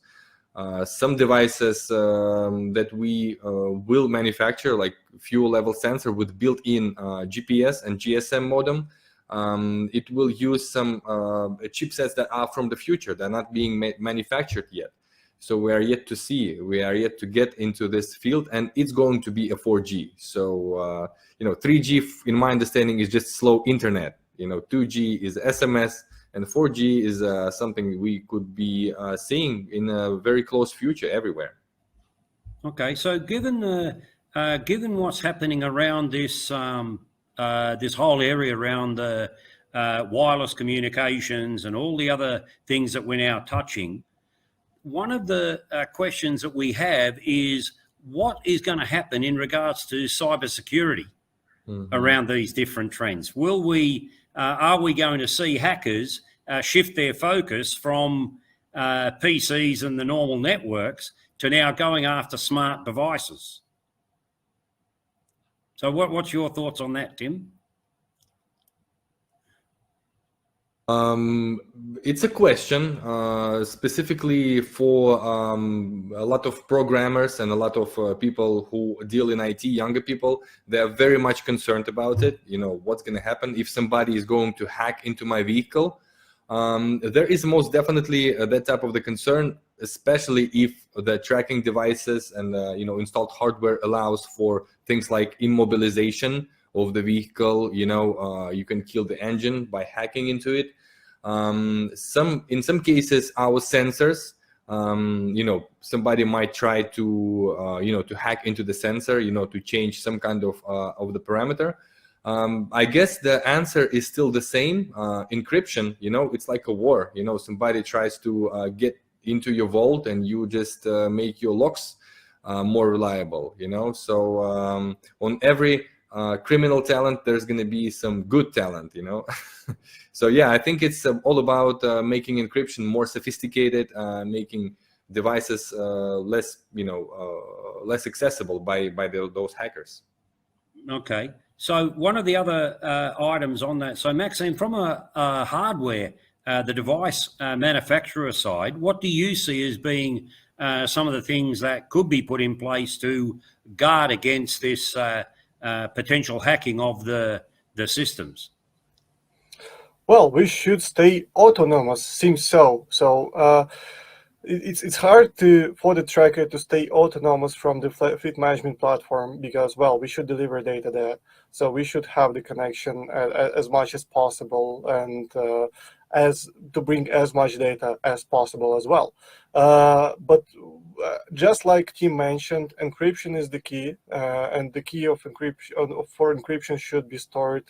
Some devices that we will manufacture, like fuel level sensor with built-in GPS and GSM modem, it will use some chipsets that are from the future. They're not being manufactured yet. So we are yet to see. We are yet to get into this field, and it's going to be a 4G. So 3G, in my understanding, is just slow internet. 2G is SMS, and 4G is something we could be seeing in a very close future everywhere. Okay, so given what's happening around this this whole area around the wireless communications and all the other things that we're now touching, one of the questions that we have is what is going to happen in regards to cybersecurity around these different trends? Will we, are we going to see hackers shift their focus from PCs and the normal networks to now going after smart devices? So what's your thoughts on that, Tim? It's a question specifically for a lot of programmers and a lot of people who deal in IT, younger people. They are very much concerned about it. What's going to happen if somebody is going to hack into my vehicle? There is most definitely that type of the concern, especially if the tracking devices and installed hardware allows for things like immobilization of the vehicle. You can kill the engine by hacking into it. In some cases, our sensors, somebody might try to to hack into the sensor, to change some kind of the parameter. I guess the answer is still the same. Encryption, it's like a war. Somebody tries to get into your vault, and you just make your locks more reliable. So on every criminal talent, there's going to be some good talent. So yeah, I think it's all about making encryption more sophisticated, making devices less less accessible by those hackers. Okay. So one of the other items on that, so Maxime, from a hardware, the device manufacturer side, what do you see as being some of the things that could be put in place to guard against this potential hacking of the systems? Well, we should stay autonomous, seems so. So it's hard for the tracker to stay autonomous from the fleet management platform because, well, we should deliver data there. So we should have the connection as much as possible and to bring as much data as possible as well. But just like Tim mentioned, encryption is the key, and the key of encryption for encryption should be stored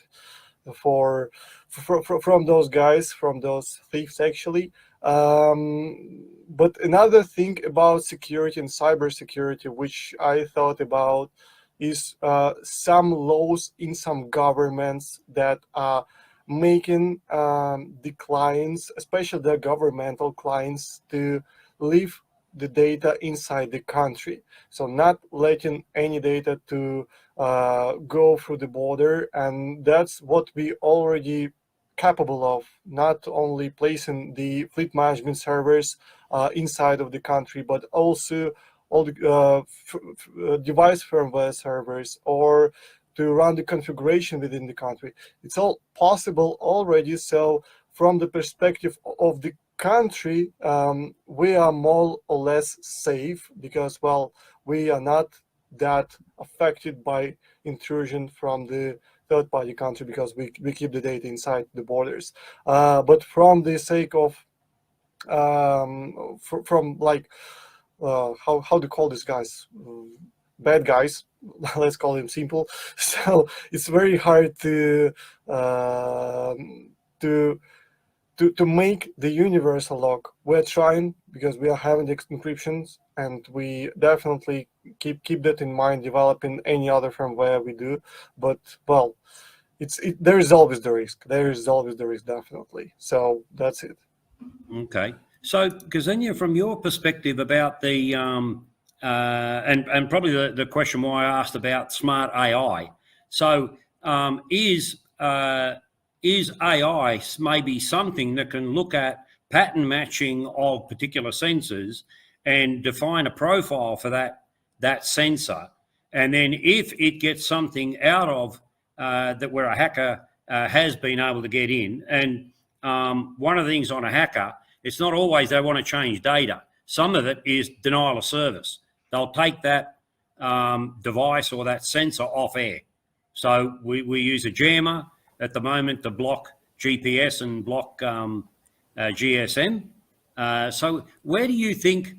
from those guys, from those thieves actually. But another thing about security and cybersecurity, which I thought about, is some laws in some governments that are making the clients, especially the governmental clients, to leave the data inside the country. So not letting any data to go through the border. And that's what we already capable of, not only placing the fleet management servers inside of the country, but also all the device firmware servers, or to run the configuration within the country. It's all possible already. So from the perspective of the country, we are more or less safe because, well, we are not that affected by intrusion from the third-party country because we keep the data inside the borders. But from the sake of from like how to call these guys, bad guys, let's call them simple. So it's very hard to make the universal lock. We're trying because we are having the encryptions, and we definitely keep that in mind developing any other firmware we do. But well, there is always the risk. There is always the risk, definitely. So that's it. Okay. So, Ksenia, from your perspective about the and probably the question why I asked about smart AI. So, is AI maybe something that can look at pattern matching of particular sensors and define a profile for that sensor, and then if it gets something out of that where a hacker has been able to get in, and one of the things on a hacker, it's not always they want to change data. Some of it is denial of service. They'll take that device or that sensor off air. So we use a jammer at the moment to block GPS and block GSM. So where do you think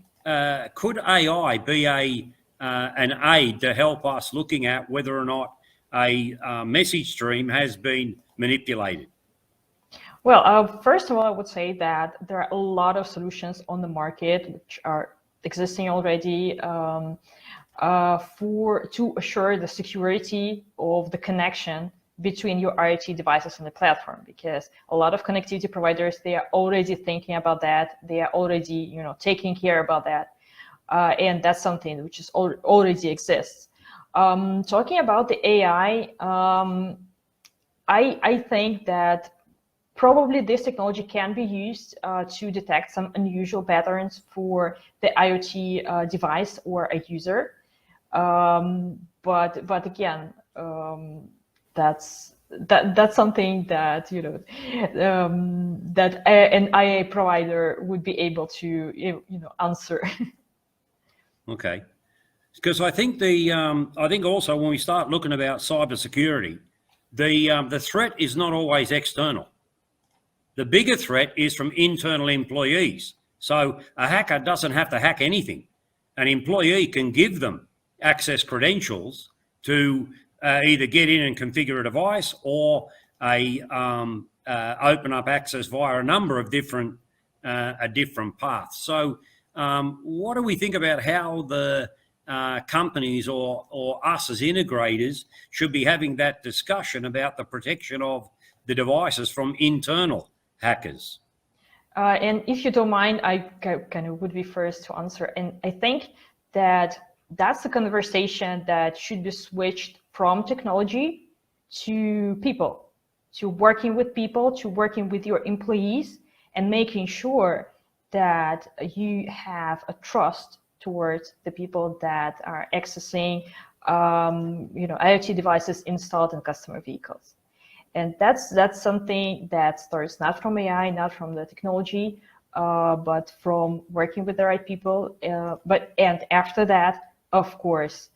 could AI be an aid to help us looking at whether or not a message stream has been manipulated? Well, first of all, I would say that there are a lot of solutions on the market which are existing already to assure the security of the connection between your IoT devices and the platform, because a lot of connectivity providers, they are already thinking about that. They are already, taking care about that, and that's something which is already exists. Talking about the AI, I think that probably this technology can be used to detect some unusual patterns for the IoT device or a user. But again, that's something that that an IA provider would be able to answer. Okay, because I think I think also when we start looking about cybersecurity, the threat is not always external. The bigger threat is from internal employees. So a hacker doesn't have to hack anything. An employee can give them access credentials to either get in and configure a device or open up access via a number of different paths. So what do we think about how the companies or us as integrators should be having that discussion about the protection of the devices from internal hackers? And if you don't mind, I kind of would be first to answer. And I think that's a conversation that should be switched from technology to people, to working with people, to working with your employees, and making sure that you have a trust towards the people that are accessing IoT devices installed in customer vehicles. And that's something that starts not from AI, not from the technology, but from working with the right people. And after that, of course,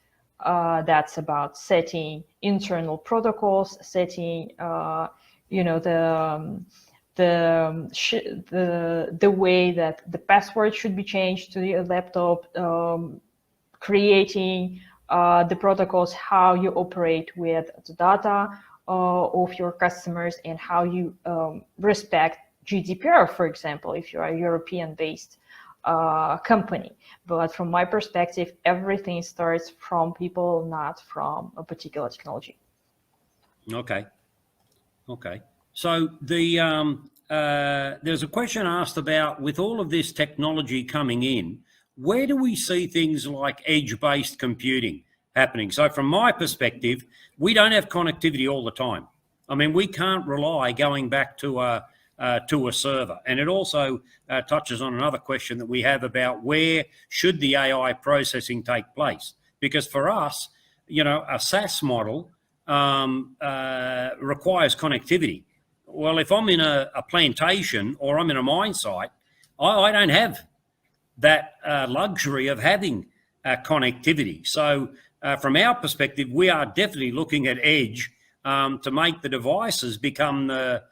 that's about setting internal protocols, setting the way that the password should be changed to the laptop, creating the protocols, how you operate with the data of your customers, and how you respect GDPR, for example, if you're a European-based company. But from my perspective, everything starts from people, not from a particular technology. Okay. So there's a question asked about, with all of this technology coming in, where do we see things like edge-based computing happening? So from my perspective, we don't have connectivity all the time. I mean, we can't rely, going back to a to a server. And it also touches on another question that we have about where should the AI processing take place? Because for us, a SaaS model requires connectivity. Well, if I'm in a plantation or I'm in a mine site, I don't have that luxury of having connectivity. So from our perspective, we are definitely looking at edge to make the devices become the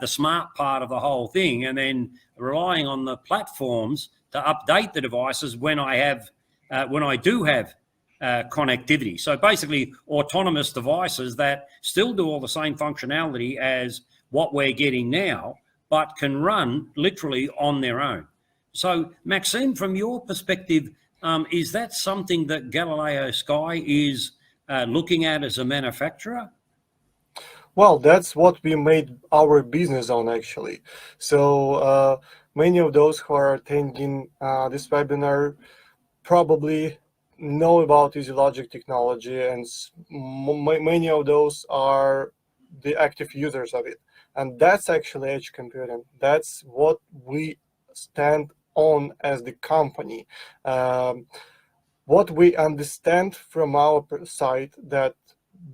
smart part of the whole thing, and then relying on the platforms to update the devices when I do have connectivity. So basically autonomous devices that still do all the same functionality as what we're getting now, but can run literally on their own. So Maxime, from your perspective, is that something that Galileo Sky is looking at as a manufacturer? Well, that's what we made our business on, actually. So many of those who are attending this webinar probably know about EasyLogic technology, and many of those are the active users of it. And that's actually edge computing. That's what we stand on as the company. What we understand from our side, that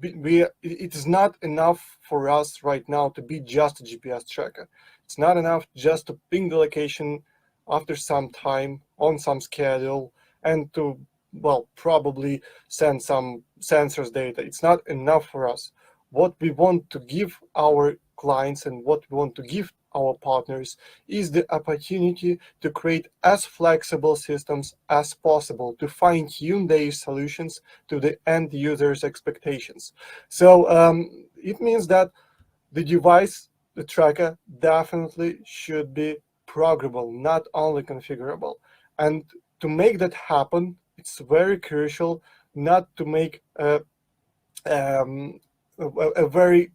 it is not enough for us right now to be just a GPS tracker. It's not enough just to ping the location after some time on some schedule and to, well, probably send some sensors data. It's not enough for us. What we want to give our clients and what we want to give our partners is the opportunity to create as flexible systems as possible, to fine-tune their solutions to the end user's expectations. So it means that the device, the tracker, definitely should be programmable, not only configurable. And to make that happen, it's very crucial not to make a very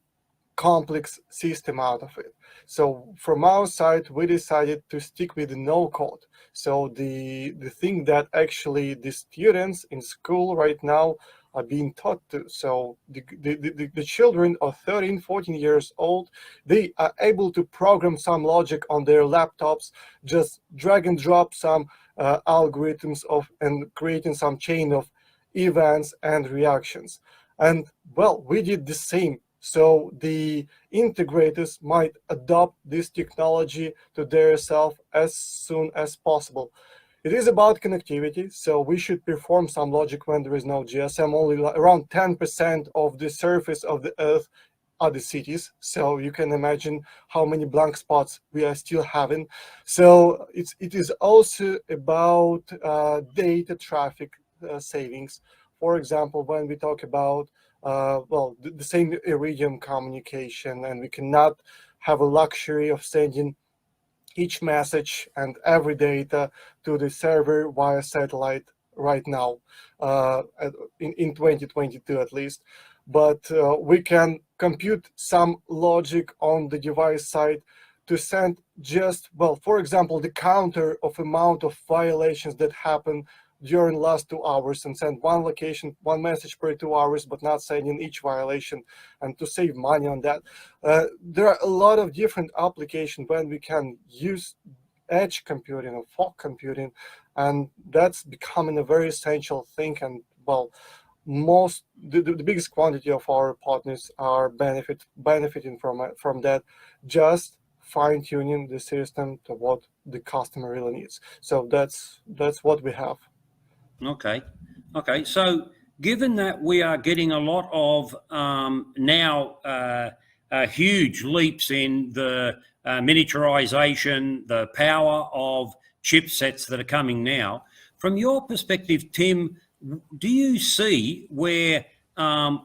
complex system out of it. So from our side, we decided to stick with the no code. So the thing that actually the students in school right now are being taught to. So the children of 13, 14 years old, they are able to program some logic on their laptops, just drag and drop some algorithms and creating some chain of events and reactions. And well, we did the same. So the integrators might adopt this technology to their self as soon as possible. It is about connectivity, so we should perform some logic when there is no GSM. Only around 10% of the surface of the Earth are the cities. So you can imagine how many blank spots we are still having. So it is also about data traffic savings. For example, when we talk about the same Iridium communication, and we cannot have a luxury of sending each message and every data to the server via satellite right now, in 2022 at least. But we can compute some logic on the device side to send just, for example, the counter of amount of violations that happen during the last 2 hours, and send one message per 2 hours, but not sending each violation, and to save money on that. There are a lot of different applications when we can use edge computing or fog computing, and that's becoming a very essential thing. And the biggest quantity of our partners are benefiting from that, just fine-tuning the system to what the customer really needs. So that's what we have. Okay. So given that we are getting a lot of now huge leaps in the miniaturization, the power of chipsets that are coming now, from your perspective, Tim, do you see where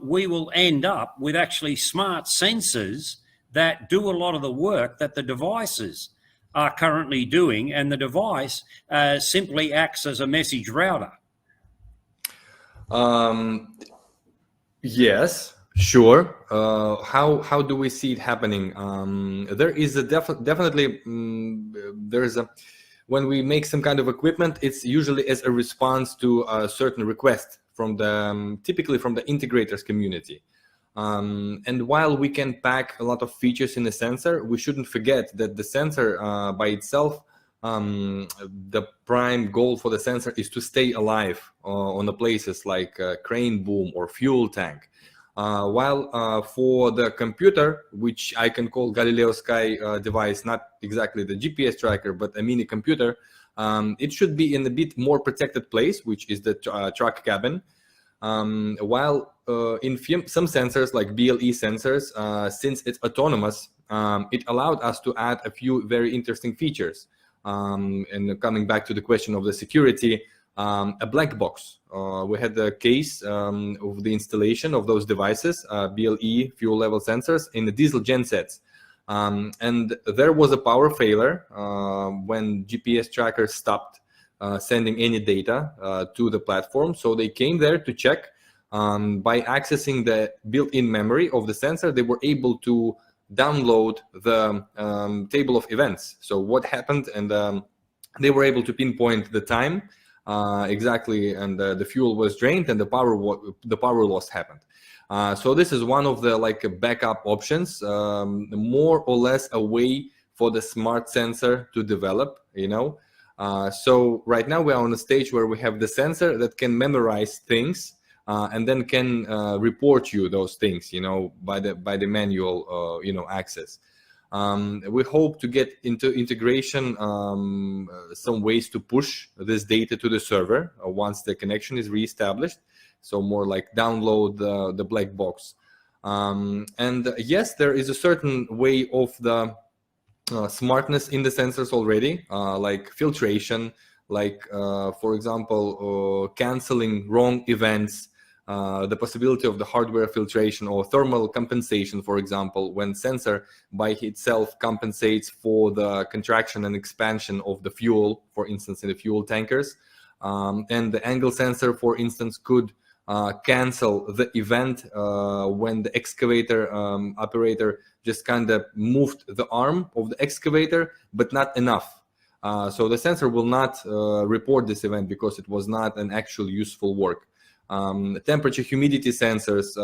we will end up with actually smart sensors that do a lot of the work that the devices are currently doing, and the device simply acts as a message router? Yes, sure. How do we see it happening? There is a definitely there is a, when we make some kind of equipment, it's usually as a response to a certain request from the typically from the integrators community. And while we can pack a lot of features in a sensor, we shouldn't forget that the sensor by itself, the prime goal for the sensor is to stay alive on the places like crane boom or fuel tank. While for the computer, which I can call Galileo Sky device, not exactly the GPS tracker, but a mini computer, it should be in a bit more protected place, which is the truck cabin. While in some sensors like BLE sensors, since it's autonomous, it allowed us to add a few very interesting features. And coming back to the question of the security, a black box. We had the case of the installation of those devices, BLE fuel level sensors, in the diesel gensets. And there was a power failure when GPS trackers stopped sending any data to the platform. So they came there to check. By accessing the built-in memory of the sensor, they were able to download the table of events. So what happened, and they were able to pinpoint the time exactly, and the fuel was drained, and the power loss happened. So this is one of the backup options, more or less a way for the smart sensor to develop, so right now we are on a stage where we have the sensor that can memorize things and then can report you those things, by the manual, access. We hope to get into integration, some ways to push this data to the server once the connection is reestablished. So more like download the black box. And yes, there is a certain way of the smartness in the sensors already, like filtration, like for example, canceling wrong events, the possibility of the hardware filtration or thermal compensation, for example, when sensor by itself compensates for the contraction and expansion of the fuel, for instance, in the fuel tankers. And the angle sensor, for instance, could cancel the event when the excavator operator just kind of moved the arm of the excavator, but not enough. So the sensor will not report this event because it was not an actual useful work. Temperature humidity sensors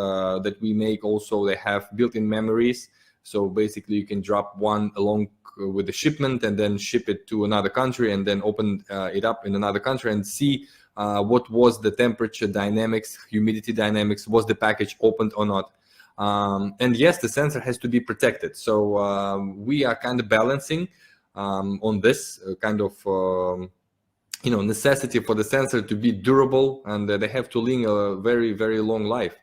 that we make also, they have built-in memories. So basically you can drop one along with the shipment and then ship it to another country and then open it up in another country and see what was the temperature dynamics, humidity dynamics, was the package opened or not. And yes, the sensor has to be protected. So we are kind of balancing on this kind of necessity for the sensor to be durable, and they have to live a very, very long life.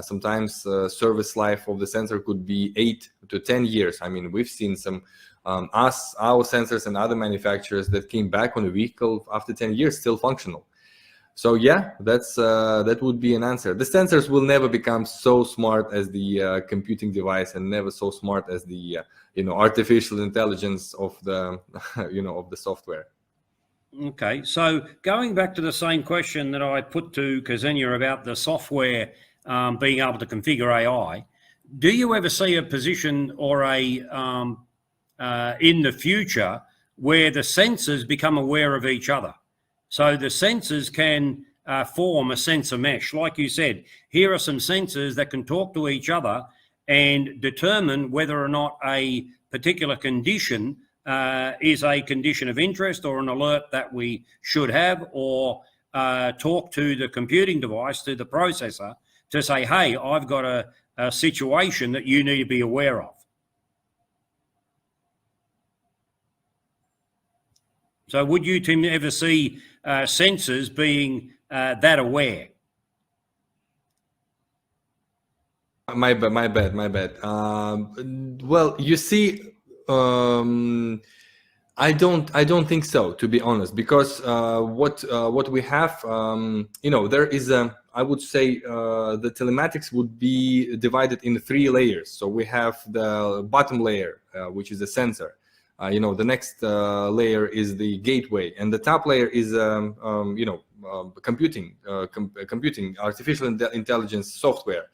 Sometimes service life of the sensor could be 8 to 10 years. I mean, we've seen some our sensors and other manufacturers that came back on a vehicle after 10 years still functional. So yeah, that would be an answer. The sensors will never become so smart as the computing device, and never so smart as the artificial intelligence of the of the software. Okay, so going back to the same question that I put to Ksenia about the software being able to configure AI, do you ever see a position or in the future where the sensors become aware of each other? So the sensors can form a sensor mesh. Like you said, here are some sensors that can talk to each other and determine whether or not a particular condition is a condition of interest or an alert that we should have, or talk to the computing device, to the processor, to say, hey, I've got a situation that you need to be aware of. So would you, Tim, ever see sensors being that aware? My bad. Well, you see, I don't think so, to be honest, because what we have, there is I would say the telematics would be divided in 3 layers. So we have the bottom layer, which is a sensor. The next layer is the gateway, and the top layer is computing, artificial intelligence software.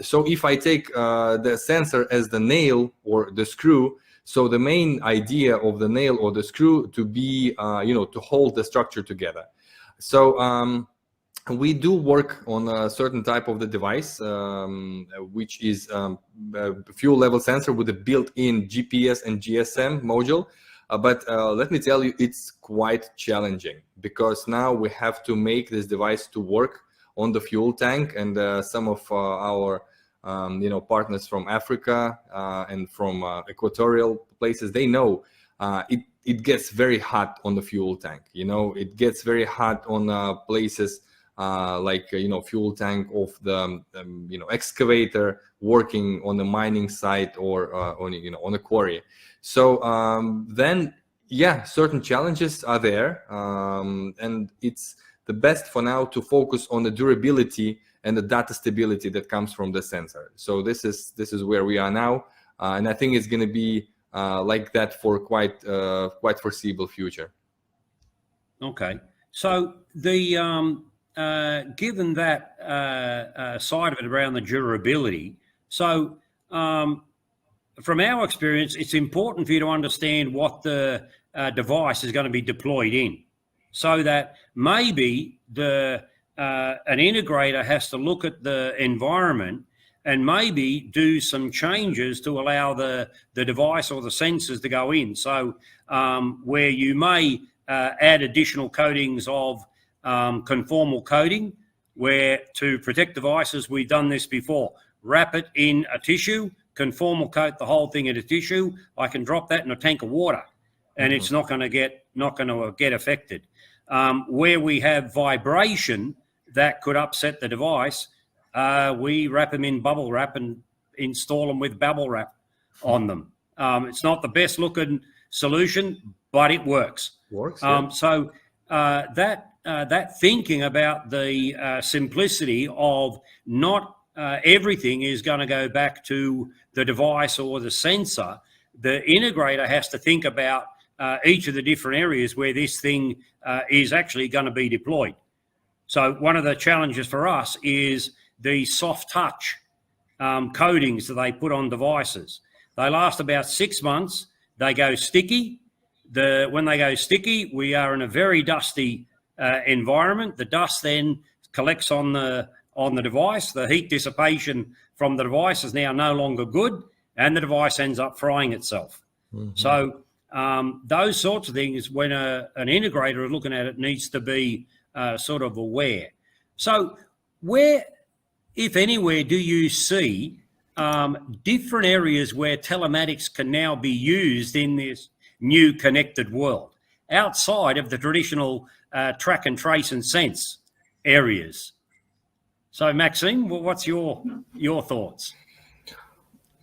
So if I take the sensor as the nail or the screw, so the main idea of the nail or the screw to be, to hold the structure together. So we do work on a certain type of the device, which is a fuel level sensor with a built-in GPS and GSM module. But let me tell you, it's quite challenging, because now we have to make this device to work on the fuel tank, and some of our partners from Africa and from equatorial places, they know it gets very hot on the fuel tank. It gets very hot on places like fuel tank of the excavator working on the mining site, or on a quarry. So then certain challenges are there, and it's the best for now to focus on the durability and the data stability that comes from the sensor. So this is where we are now, and I think it's going to be like that for quite foreseeable future. Okay, so the given that side of it around the durability, so from our experience, it's important for you to understand what the device is going to be deployed in, so that maybe an integrator has to look at the environment and maybe do some changes to allow the device or the sensors to go in. So where you may add additional coatings of conformal coating, where to protect devices, we've done this before. Wrap it in a tissue, conformal coat the whole thing in a tissue. I can drop that in a tank of water, and it's not going to get affected. Where we have vibration that could upset the device, we wrap them in bubble wrap and install them with bubble wrap on them. It's not the best looking solution, but it works. So that thinking about the simplicity of not everything is going to go back to the device or the sensor. The integrator has to think about each of the different areas where this thing is actually going to be deployed. So one of the challenges for us is the soft touch coatings that they put on devices. They last about 6 months. They go sticky. When they go sticky, we are in a very dusty environment. The dust then collects on the device. The heat dissipation from the device is now no longer good, and the device ends up frying itself. Mm-hmm. So those sorts of things, when an integrator is looking at it, needs to be sort of aware. So where, if anywhere, do you see different areas where telematics can now be used in this new connected world, outside of the traditional track and trace and sense areas? So Maxime, what's your thoughts?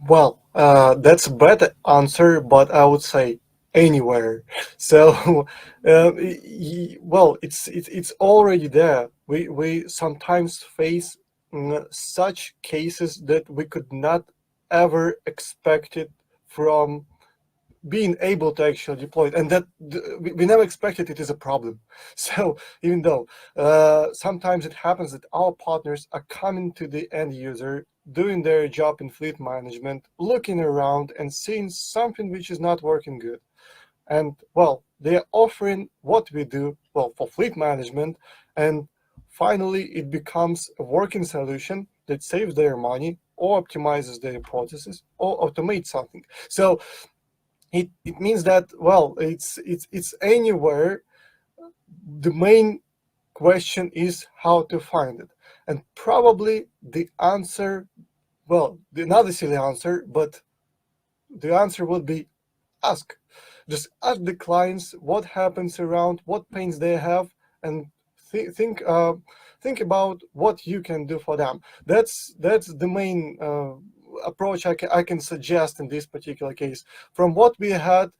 Well, that's a better answer, but I would say anywhere. So, well, it's already there. We sometimes face such cases that we could not ever expect it from being able to actually deploy it, and that we never expected it is a problem. So even though sometimes it happens that our partners are coming to the end user, doing their job in fleet management, looking around and seeing something which is not working good, and well, they're offering what we do well for fleet management, and finally it becomes a working solution that saves their money or optimizes their processes or automates something. So it means that, well, it's anywhere. The main question is how to find it, and probably the answer, well, another silly answer, but the answer would be ask. Just ask the clients what happens around, what pains they have, and think about what you can do for them. That's the main approach I can suggest in this particular case. From what we had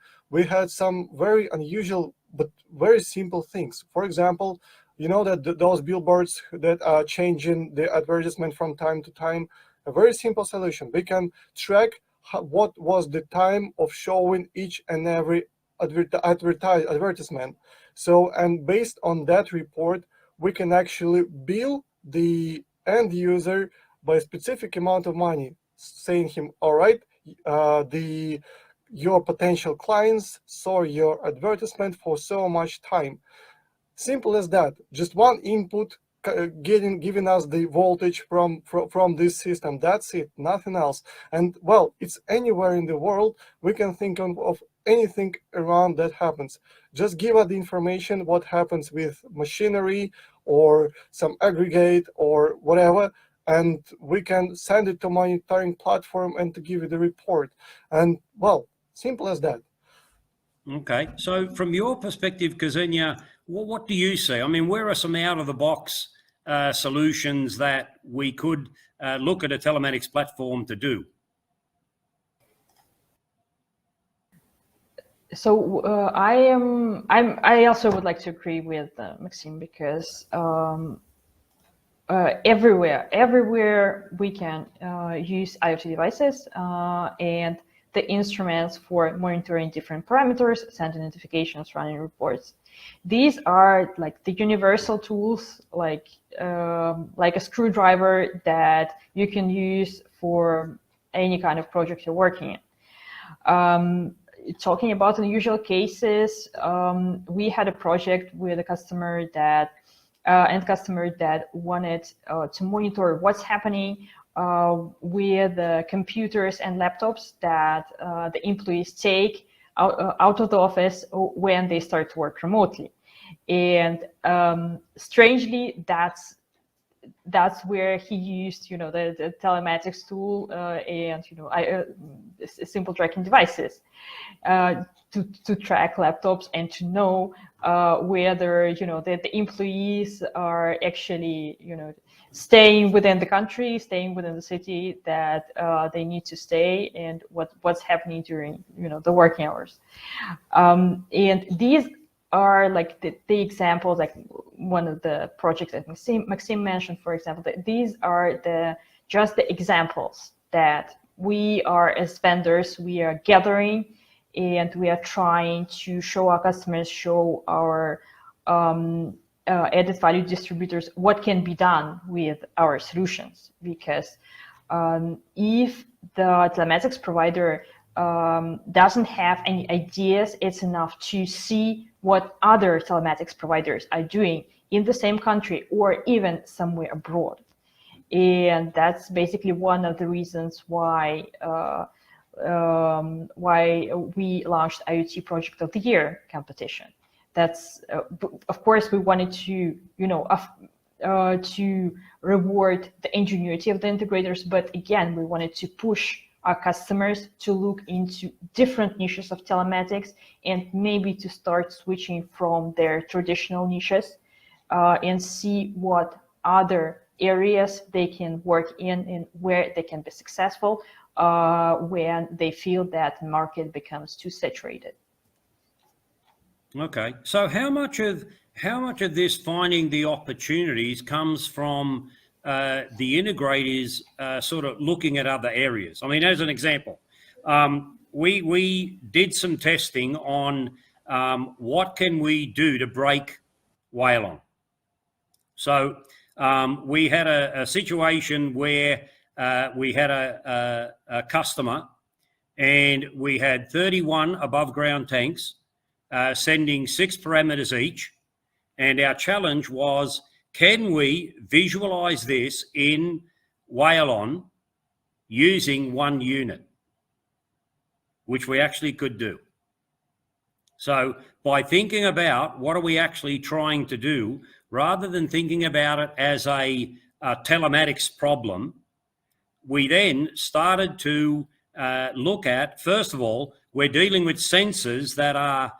some very unusual but very simple things. For example, you know that those billboards that are changing the advertisement from time to time, a very simple solution. We can track what was the time of showing each and every advertisement. So, and based on that report, we can actually bill the end user by a specific amount of money, saying him, all right, your potential clients saw your advertisement for so much time. Simple as that. Just one input giving us the voltage from this system. That's it, nothing else. And well, it's anywhere in the world we can think of anything around that happens. Just give us the information what happens with machinery or some aggregate or whatever, and we can send it to monitoring platform and to give you the report. And well, simple as that. Okay, so from your perspective, Ksenia, what do you see? I mean, where are some out-of-the-box solutions that we could look at a telematics platform to do? So I also would like to agree with Maxime, because everywhere we can use IoT devices and the instruments for monitoring different parameters, sending notifications, running reports. These are like the universal tools, like a screwdriver that you can use for any kind of project you're working in. Talking about unusual cases, we had a project with a customer that wanted to monitor what's happening with the computers and laptops that the employees take out of the office when they start to work remotely. And strangely, that's where he used, the telematics tool and simple tracking devices to track laptops and to know whether the employees are actually staying within the country, staying within the city that they need to stay, and what's happening during the working hours. And these are like the examples, like one of the projects that Maxime mentioned, for example. That these are just the examples that we are, as vendors, we are gathering, and we are trying to show our customers, show our added value distributors what can be done with our solutions. Because if the telematics provider doesn't have any ideas, it's enough to see what other telematics providers are doing in the same country or even somewhere abroad. And that's basically one of the reasons why we launched IoT Project of the Year competition. That's of course we wanted to to reward the ingenuity of the integrators, but again we wanted to push our customers to look into different niches of telematics and maybe to start switching from their traditional niches and see what other areas they can work in and where they can be successful when they feel that the market becomes too saturated. Okay, so how much of this finding the opportunities comes from the integrators sort of looking at other areas? I mean, as an example, we did some testing on what can we do to break Wayalon. So we had a situation where we had a customer, and we had 31 above ground tanks sending 6 parameters each. And our challenge was, can we visualize this in Wayalon using one unit, which we actually could do. So by thinking about what are we actually trying to do, rather than thinking about it as a telematics problem, we then started to look at, first of all, we're dealing with sensors that are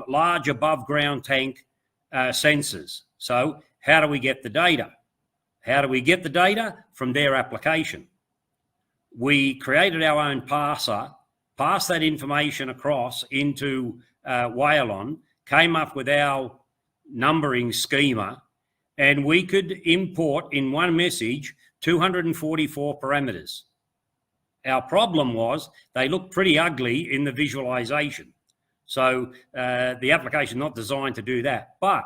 large above ground tank sensors. So how do we get the data? How do we get the data? From their application. We created our own parser, passed that information across into Wayalon, came up with our numbering schema, and we could import in one message 244 parameters. Our problem was they looked pretty ugly in the visualization. So the application not designed to do that. But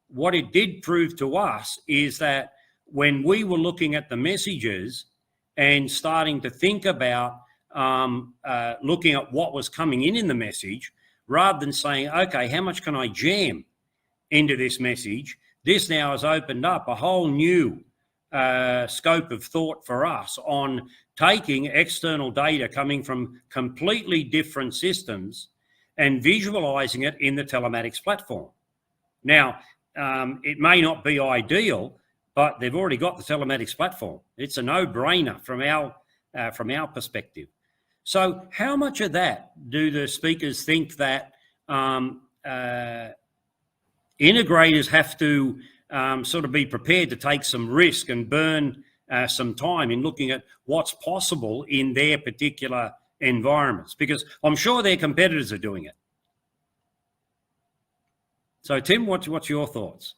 what it did prove to us is that when we were looking at the messages and starting to think about looking at what was coming in the message, rather than saying, okay, how much can I jam into this message? this now has opened up a whole new scope of thought for us on taking external data coming from completely different systems and visualizing it in the telematics platform. Now, it may not be ideal, but they've already got the telematics platform. It's a no-brainer from our perspective. So how much of that do the speakers think that integrators have to sort of be prepared to take some risk and burn some time in looking at what's possible in their particular environments? Because I'm sure their competitors are doing it. So Tim, what's your thoughts?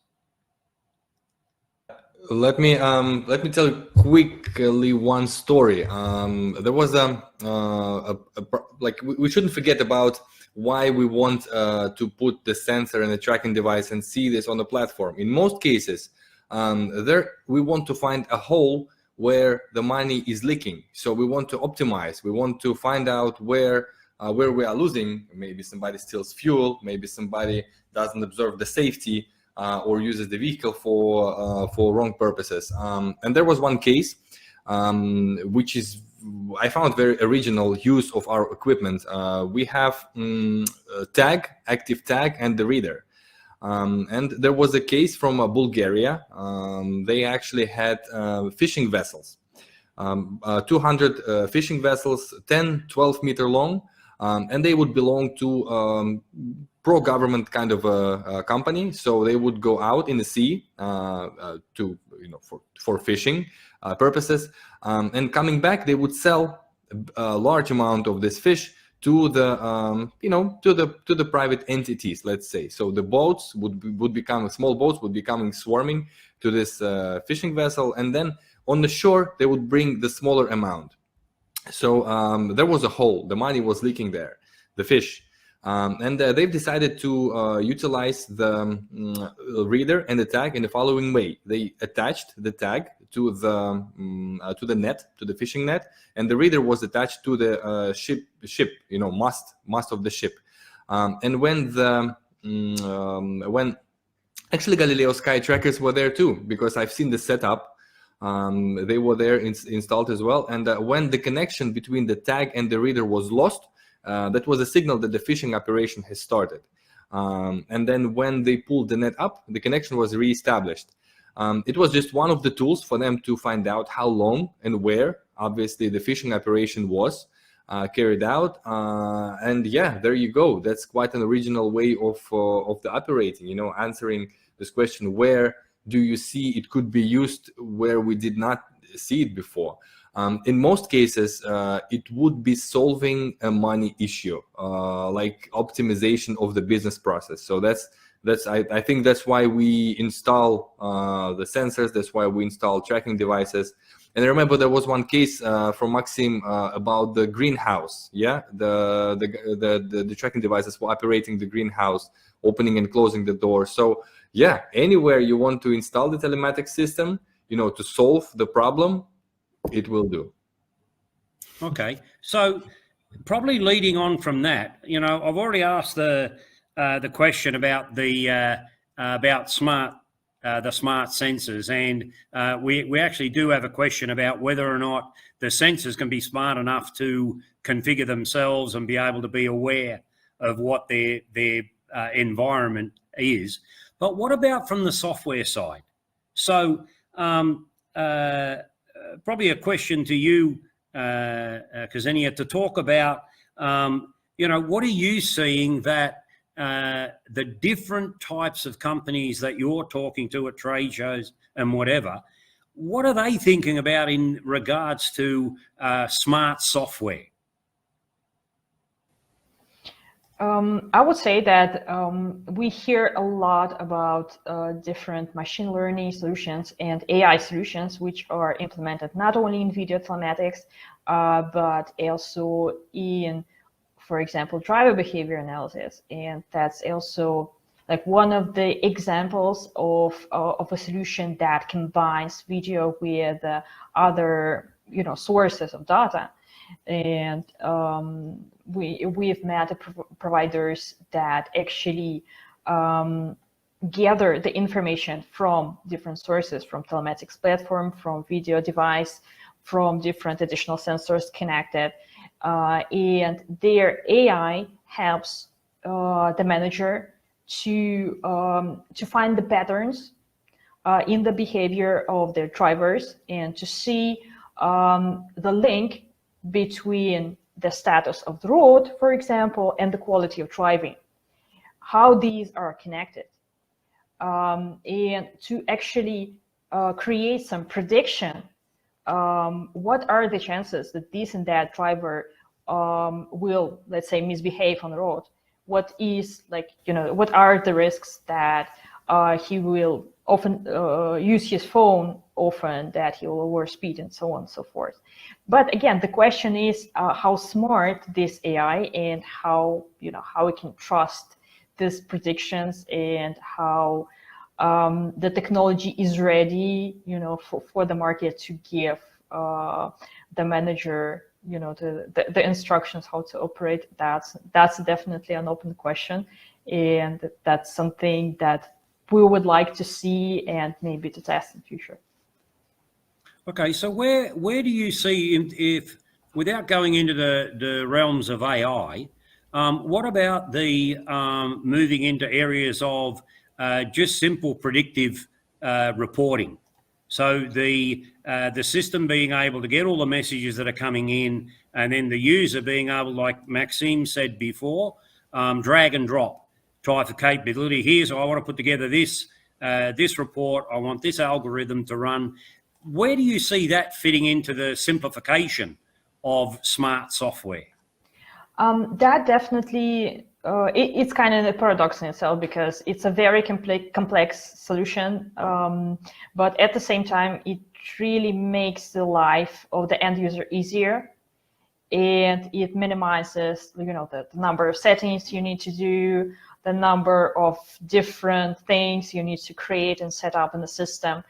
Let me tell you quickly one story. There was we shouldn't forget about why we want to put the sensor and the tracking device and see this on the platform. In most cases, we want to find a hole where the money is leaking. So we want to optimize. We want to find out where we are losing. Maybe somebody steals fuel. Maybe somebody doesn't observe the safety. Or uses the vehicle for wrong purposes. And there was one case which is, I found, very original use of our equipment. We have active tag, and the reader. And there was a case from Bulgaria. They actually had fishing vessels, 200 fishing vessels, 10, 12 meter long, and they would belong to pro-government kind of a company. So they would go out in the sea for fishing purposes, and coming back they would sell a large amount of this fish to the private entities, let's say. So the boats would become, small boats would become swarming to this fishing vessel, and then on the shore they would bring the smaller amount. So there was a hole, the money was leaking there, the fish. And they've decided to utilize the reader and the tag in the following way. They attached the tag to the net, to the fishing net, and the reader was attached to the ship, mast of the ship. And when actually Galileo Sky trackers were there too, because I've seen the setup. They were there installed as well. And when the connection between the tag and the reader was lost, that was a signal that the fishing operation has started. And then when they pulled the net up, the connection was reestablished. It was just one of the tools for them to find out how long and where, obviously, the fishing operation was carried out. And yeah, there you go. That's quite an original way of the operating, answering this question, where do you see it could be used where we did not see it before? In most cases, it would be solving a money issue, like optimization of the business process. So I think that's why we install the sensors. That's why we install tracking devices. And I remember there was one case from Maxim about the greenhouse. Yeah, the tracking devices were operating the greenhouse, opening and closing the door. So yeah, anywhere you want to install the telematics system, to solve the problem, it will do. Okay, so probably leading on from that, I've already asked the question about the smart sensors, and we actually do have a question about whether or not the sensors can be smart enough to configure themselves and be able to be aware of what their environment is. But what about from the software side? So probably a question to you, Ksenia, to talk about, what are you seeing that the different types of companies that you're talking to at trade shows and whatever, what are they thinking about in regards to smart software? I would say that we hear a lot about different machine learning solutions and AI solutions, which are implemented not only in video telematics, but also in, for example, driver behavior analysis. And that's also like one of the examples of a solution that combines video with other, sources of data. And we've met providers that actually gather the information from different sources, from telematics platform, from video device, from different additional sensors connected, and their AI helps the manager to find the patterns in the behavior of their drivers and to see the link between the status of the road, for example, and the quality of driving, how these are connected, and to actually create some prediction. What are the chances that this and that driver will, let's say, misbehave on the road? What is, like, what are the risks that he will often use his phone often, that he will overspeed, and so on and so forth. But again, the question is how smart this AI and how we can trust these predictions, and how the technology is ready, for the market to give the manager, the instructions how to operate. That's definitely an open question, and that's something that we would like to see and maybe to test in future. Okay, so where do you see, if without going into the realms of AI, what about the moving into areas of just simple predictive reporting? So the system being able to get all the messages that are coming in, and then the user being able, like Maxime said before, drag and drop type of capability. Here's, I want to put together this report. I want this algorithm to run. Where do you see that fitting into the simplification of smart software? That definitely, it's kind of a paradox in itself, because it's a very complex solution, but at the same time, it really makes the life of the end user easier, and it minimizes, the number of settings you need to do, the number of different things you need to create and set up in the system,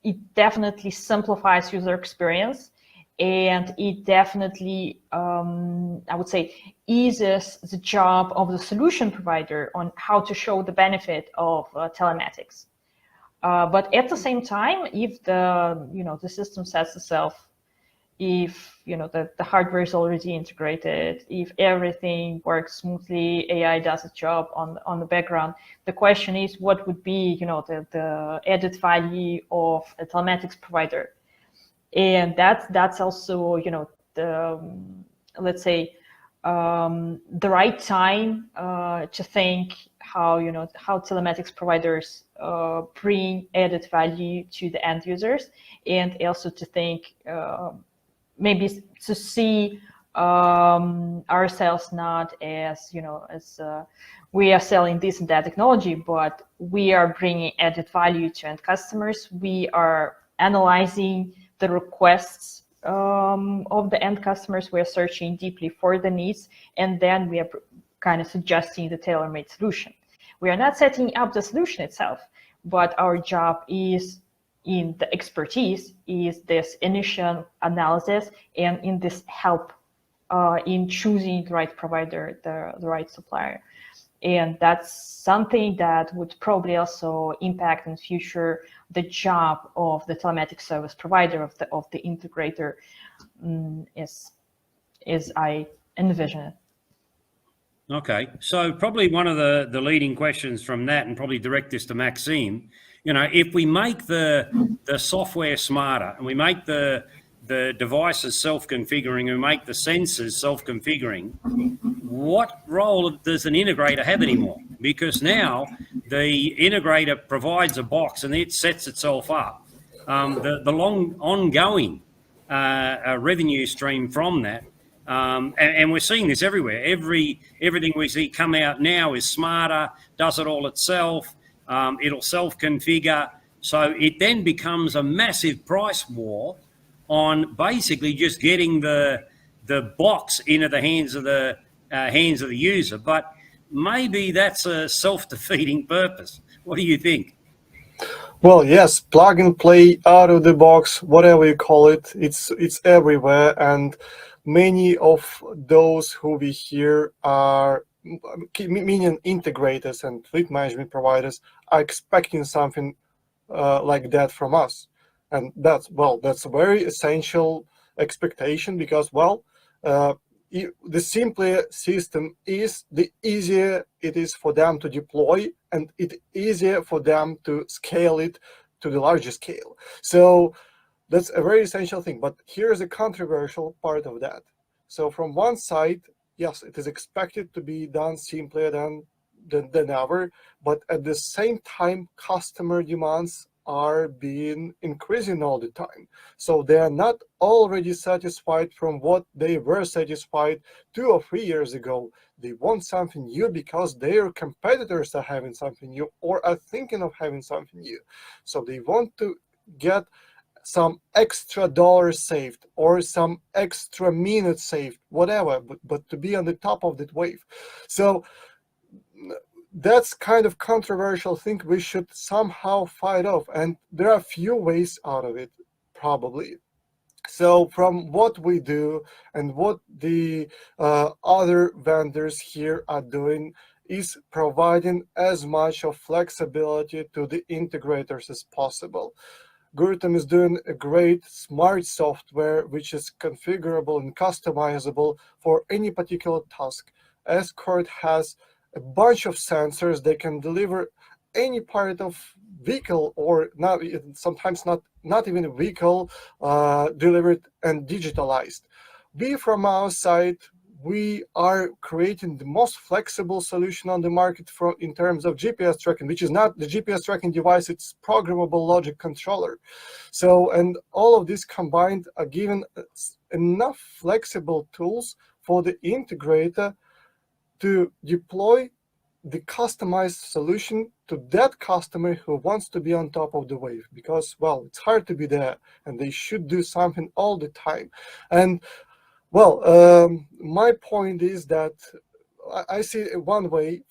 it definitely simplifies user experience. And it definitely, I would say, eases the job of the solution provider on how to show the benefit of telematics. But at the same time, if the system sets itself, if the hardware is already integrated, if everything works smoothly, AI does its job on the background. The question is, what would be the added value of a telematics provider? And that's also let's say the right time to think how telematics providers bring added value to the end users, and also to think maybe to see ourselves not as as we are selling this and that technology, but we are bringing added value to end customers. We are analyzing the requests of the end customers. We are searching deeply for the needs, and then we are kind of suggesting the tailor-made solution. We are not setting up the solution itself, but our job is in the expertise, is this initial analysis, and in this help in choosing the right provider, the right supplier. And that's something that would probably also impact in future the job of the telematics service provider, of the integrator, as I envision it. Okay, so probably one of the leading questions from that, and probably direct this to Maxime, if we make the software smarter, and we make the devices self-configuring, and make the sensors self-configuring, what role does an integrator have anymore? Because now the integrator provides a box and it sets itself up. The long ongoing revenue stream from that, and we're seeing this everywhere. Everything we see come out now is smarter, does it all itself, it'll self-configure. So it then becomes a massive price war on basically just getting the box into the hands of the user. But maybe that's a self-defeating purpose. What do you think? Well, yes, plug and play, out of the box, whatever you call it, it's everywhere, and many of those who we hear are meaning integrators and fleet management providers, are expecting something like that from us. And that's a very essential expectation, because the simpler system is, the easier it is for them to deploy, and it easier for them to scale it to the larger scale. So that's a very essential thing. But here's a controversial part of that. So from one side, yes, it is expected to be done simpler than ever, but at the same time, customer demands are being increasing all the time. So they are not already satisfied from what they were satisfied 2 or 3 years ago. They want something new because their competitors are having something new or are thinking of having something new. So they want to get some extra dollars saved or some extra minutes saved, whatever, but to be on the top of that wave. So that's kind of controversial thing we should somehow fight off, and there are a few ways out of it, probably. So from what we do and what the other vendors here are doing is providing as much of flexibility to the integrators as possible. Gurtam is doing a great smart software which is configurable and customizable for any particular task. Escort has a bunch of sensors. They can deliver any part of vehicle, or not, sometimes not even a vehicle, delivered and digitalized. We, from our side, we are creating the most flexible solution on the market in terms of GPS tracking, which is not the GPS tracking device, it's programmable logic controller. So, and all of this combined are given enough flexible tools for the integrator to deploy the customized solution to that customer who wants to be on top of the wave, because, well, it's hard to be there and they should do something all the time. And my point is that I see one way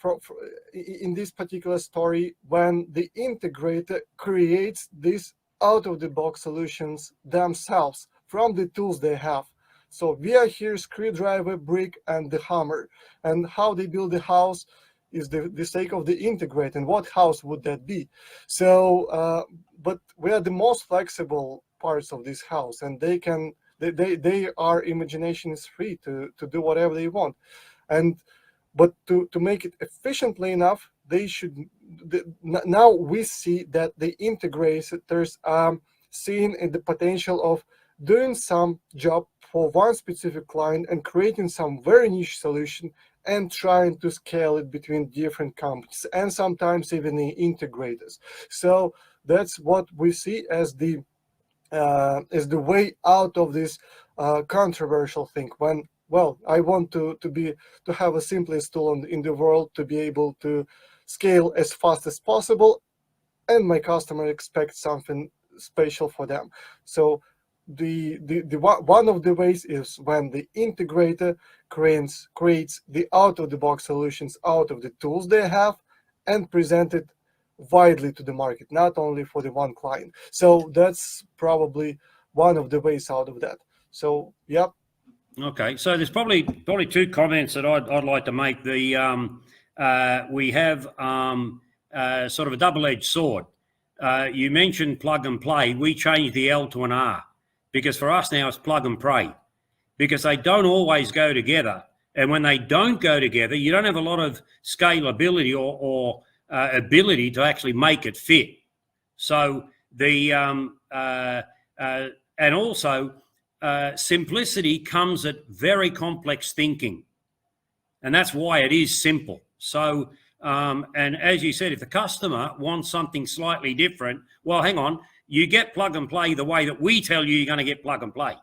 in this particular story when the integrator creates these out-of-the-box solutions themselves from the tools they have. So we are here, screwdriver, brick, and the hammer. And how they build the house is the stake of the integrator. And what house would that be? So, but we are the most flexible parts of this house, and our imagination is free to do whatever they want. But to make it efficiently enough, now we see that the integrators are seeing the potential of doing some job for one specific client and creating some very niche solution and trying to scale it between different companies and sometimes even the integrators. So that's what we see as the way out of this controversial thing. When, I want to have a simplest tool in the world to be able to scale as fast as possible, and my customer expects something special for them. So one of the ways is when the integrator creates the out-of-the-box solutions out of the tools they have and present it widely to the market, not only for the one client. So that's probably one of the ways out of that. So, yep. Okay, so there's probably two comments that I'd like to make. We have sort of a double-edged sword. You mentioned plug and play. We changed the L to an R, because for us now it's plug and pray, because they don't always go together. And when they don't go together, you don't have a lot of scalability or ability to actually make it fit. So and also simplicity comes at very complex thinking, and that's why it is simple. So and as you said, if the customer wants something slightly different, well, hang on, you get plug and play the way that we tell you you're going to get plug and play.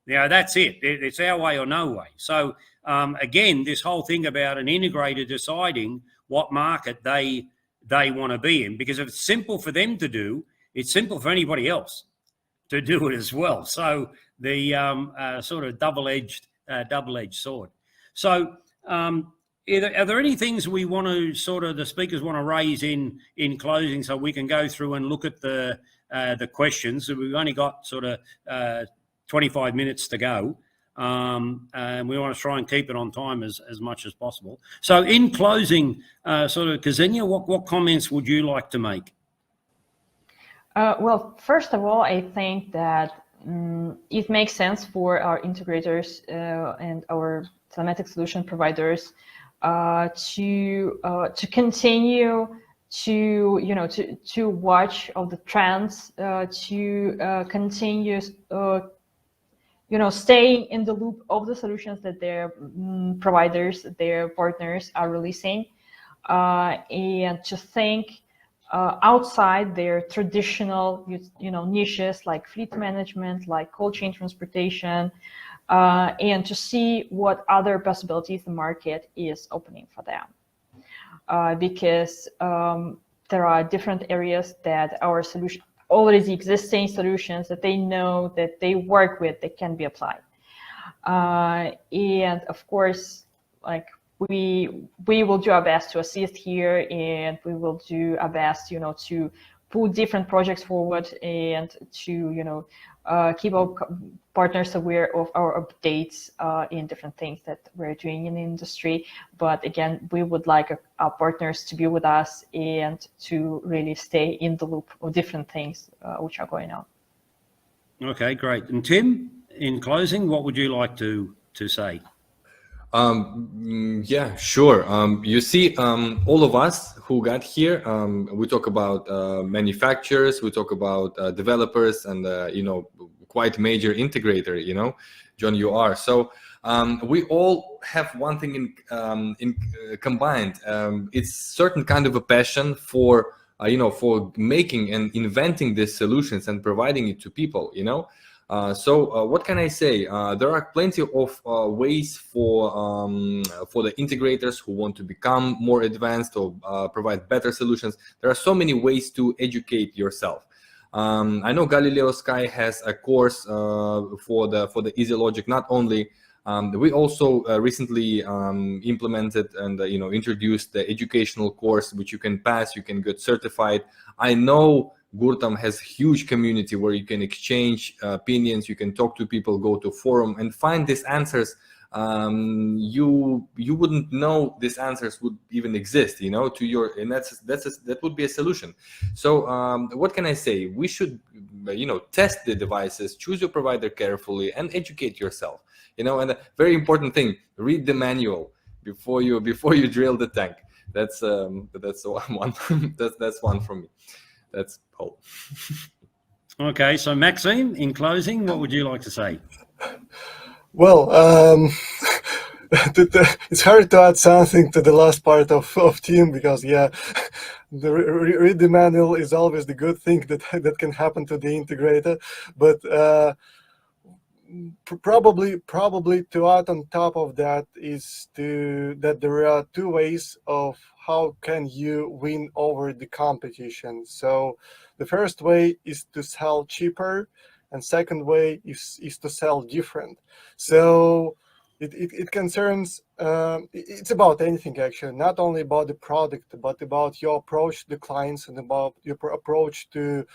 That's it. It's our way or no way. So again, this whole thing about an integrator deciding what market they want to be in, because if it's simple for them to do, it's simple for anybody else to do it as well. So the sort of double-edged sword. So are there any things we want to the speakers want to raise in closing, so we can go through and look at the questions? So we've only got 25 minutes to go. and we want to try and keep it on time as much as possible. So in closing, sort of, Ksenia, what comments would you like to make? Well, first of all, I think that it makes sense for our integrators and our telematic solution providers to continue to watch all the trends, to continue staying in the loop of the solutions that their providers, their partners are releasing, and to think outside their traditional, niches like fleet management, like cold chain transportation, and to see what other possibilities the market is opening for them. Because there are different areas that our solution, already existing solutions that they know that they work with, that can be applied. And of course, like we will do our best to assist here, and we will do our best, to put different projects forward and to, keep our partners aware of our updates in different things that we're doing in the industry. But again, we would like our partners to be with us and to really stay in the loop of different things which are going on. Okay, great. And Tim, in closing, what would you like to say? Yeah, sure. You see, all of us who got here, we talk about manufacturers, we talk about developers, and quite major integrator. John, you are. So we all have one thing in combined. It's certain kind of a passion for for making and inventing these solutions and providing it to people. So what can I say? There are plenty of ways for the integrators who want to become more advanced or provide better solutions. There are so many ways to educate yourself. I know Galileo Sky has a course for the Easy Logic. Not only we also recently implemented and introduced the educational course which you can pass. You can get certified. I know Gurtam has huge community where you can exchange opinions, you can talk to people, go to forum and find these answers. You wouldn't know these answers would even exist, to your, and that would be a solution. So what can I say? We should, test the devices, choose your provider carefully, and educate yourself. And a very important thing: read the manual before you drill the tank. That's one. that's one from me. That's all. Okay, so Maxime, in closing, what would you like to say? Well, it's hard to add something to the last part of Tim, because the read the manual is always the good thing that can happen to the integrator. But probably to add on top of that is that there are two ways of how can you win over the competition. So the first way is to sell cheaper, and second way is to sell different. So it concerns, it's about anything actually, not only about the product, but about your approach to the clients and about your approach to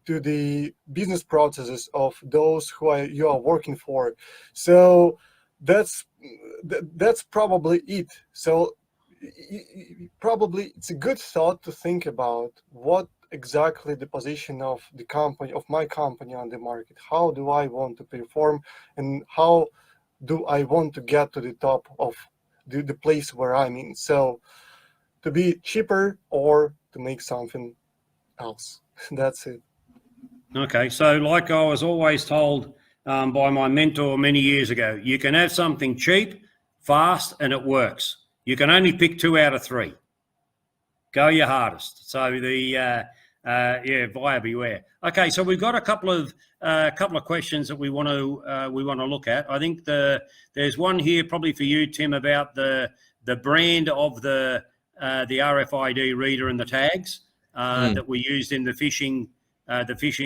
the business processes of those who you are working for. So that's probably it. So probably it's a good thought to think about what exactly the position of the company, of my company on the market. How do I want to perform, and how do I want to get to the top of the place where I'm in? So to be cheaper or to make something else. That's it. Okay, so like I was always told by my mentor many years ago, you can have something cheap, fast, and it works. You can only pick 2 out of 3. Go your hardest. So the buyer beware. Okay, so we've got a couple of questions that we want to look at. I think there's one here probably for you, Tim, about the brand of the RFID reader and the tags that we used in the fishing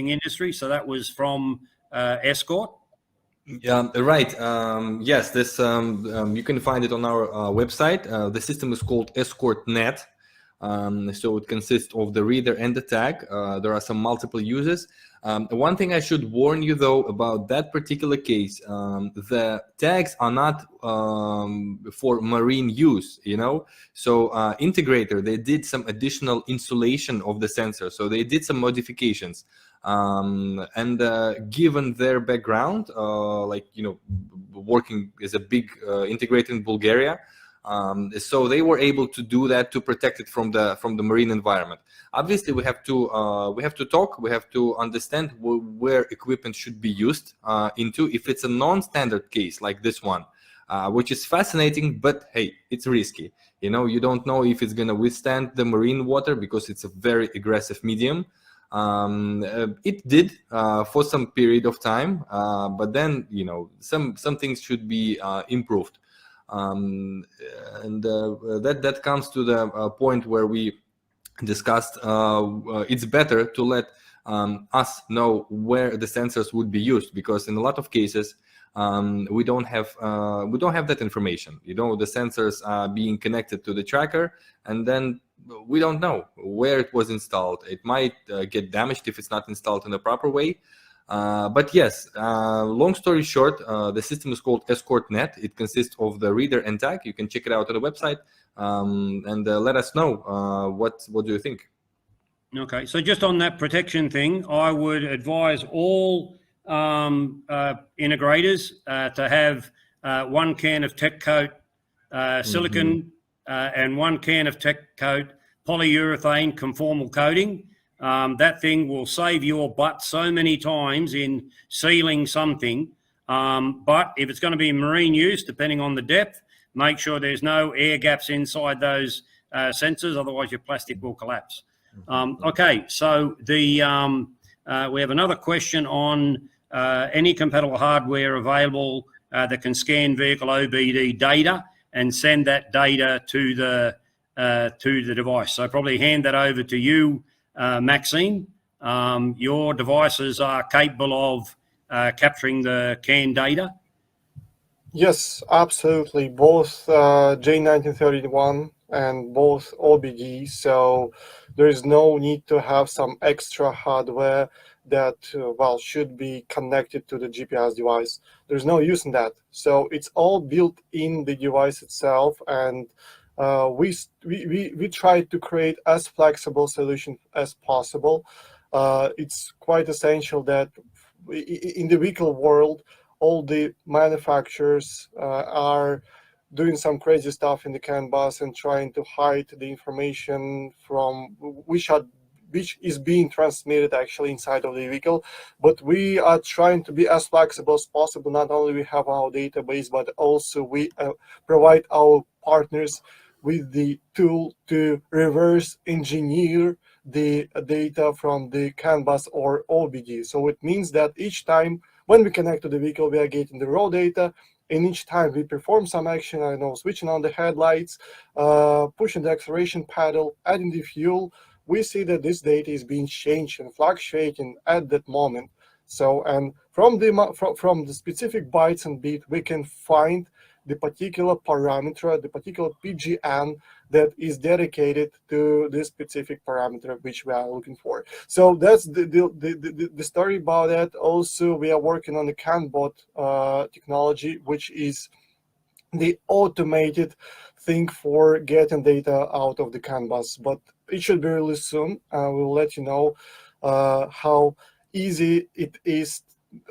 industry. So that was from Escort. Yeah, right. Yes, this you can find it on our website. The system is called EscortNet. So it consists of the reader and the tag. There are some multiple uses. One thing I should warn you though about that particular case, the tags are not for marine use, you know. So integrator, they did some additional insulation of the sensor. So they did some modifications. And given their background, like, you know, working as a big integrator in Bulgaria, so they were able to do that to protect it from the marine environment. Obviously, we have to talk. We have to understand where equipment should be used into. If it's a non-standard case like this one, which is fascinating, but hey, it's risky. You know, you don't know if it's going to withstand the marine water because it's a very aggressive medium. It did for some period of time, but then, you know, some things should be improved. And that comes to the point where we discussed it's better to let us know where the sensors would be used, because in a lot of cases we don't have that information. You know, the sensors are being connected to the tracker, and then we don't know where it was installed. It might get damaged if it's not installed in the proper way. But yes, long story short, the system is called EscortNet. It consists of the reader and tag. You can check it out on the website, and let us know what do you think. Okay, so just on that protection thing, I would advise all integrators to have 1 can of Tech Coat silicon and 1 can of Tech Coat polyurethane conformal coating. That thing will save your butt so many times in sealing something. But if it's going to be marine use, depending on the depth, make sure there's no air gaps inside those sensors, otherwise your plastic will collapse. Okay, so we have another question on any compatible hardware available that can scan vehicle OBD data and send that data to the device. So probably hand that over to you, Maxime. Your devices are capable of capturing the CAN data? Yes, absolutely. Both J1931 and both OBD. So there is no need to have some extra hardware that should be connected to the GPS device. There's no use in that. So it's all built in the device itself, and we try to create as flexible solution as possible. It's quite essential that in the vehicle world, all the manufacturers are doing some crazy stuff in the CAN bus and trying to hide the information from which is being transmitted actually inside of the vehicle. But we are trying to be as flexible as possible. Not only we have our database, but also we provide our partners with the tool to reverse engineer the data from the CAN bus or OBD. So it means that each time when we connect to the vehicle, we are getting the raw data, and each time we perform some action, I know, switching on the headlights, pushing the acceleration pedal, adding the fuel, we see that this data is being changed and fluctuating at that moment. So, and from the specific bytes and bit, we can find the particular parameter, the particular PGN that is dedicated to this specific parameter which we are looking for. So that's the story about that. Also, we are working on the CANbot technology, which is the automated thing for getting data out of the CAN bus. But it should be really soon. We'll let you know how easy it is,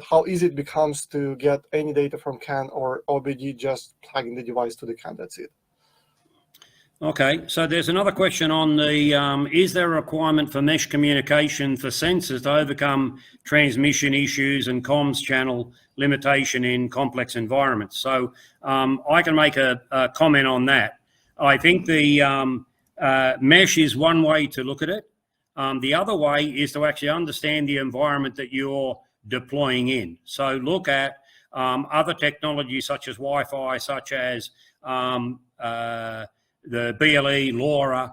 how easy it becomes to get any data from CAN or OBD, just plugging the device to the CAN. That's it. Okay, so there's another question on the, is there a requirement for mesh communication for sensors to overcome transmission issues and comms channel limitation in complex environments? So I can make a comment on that. I think the mesh is one way to look at it. The other way is to actually understand the environment that you're deploying in. So look at other technologies such as Wi-Fi, such as the BLE, LoRa,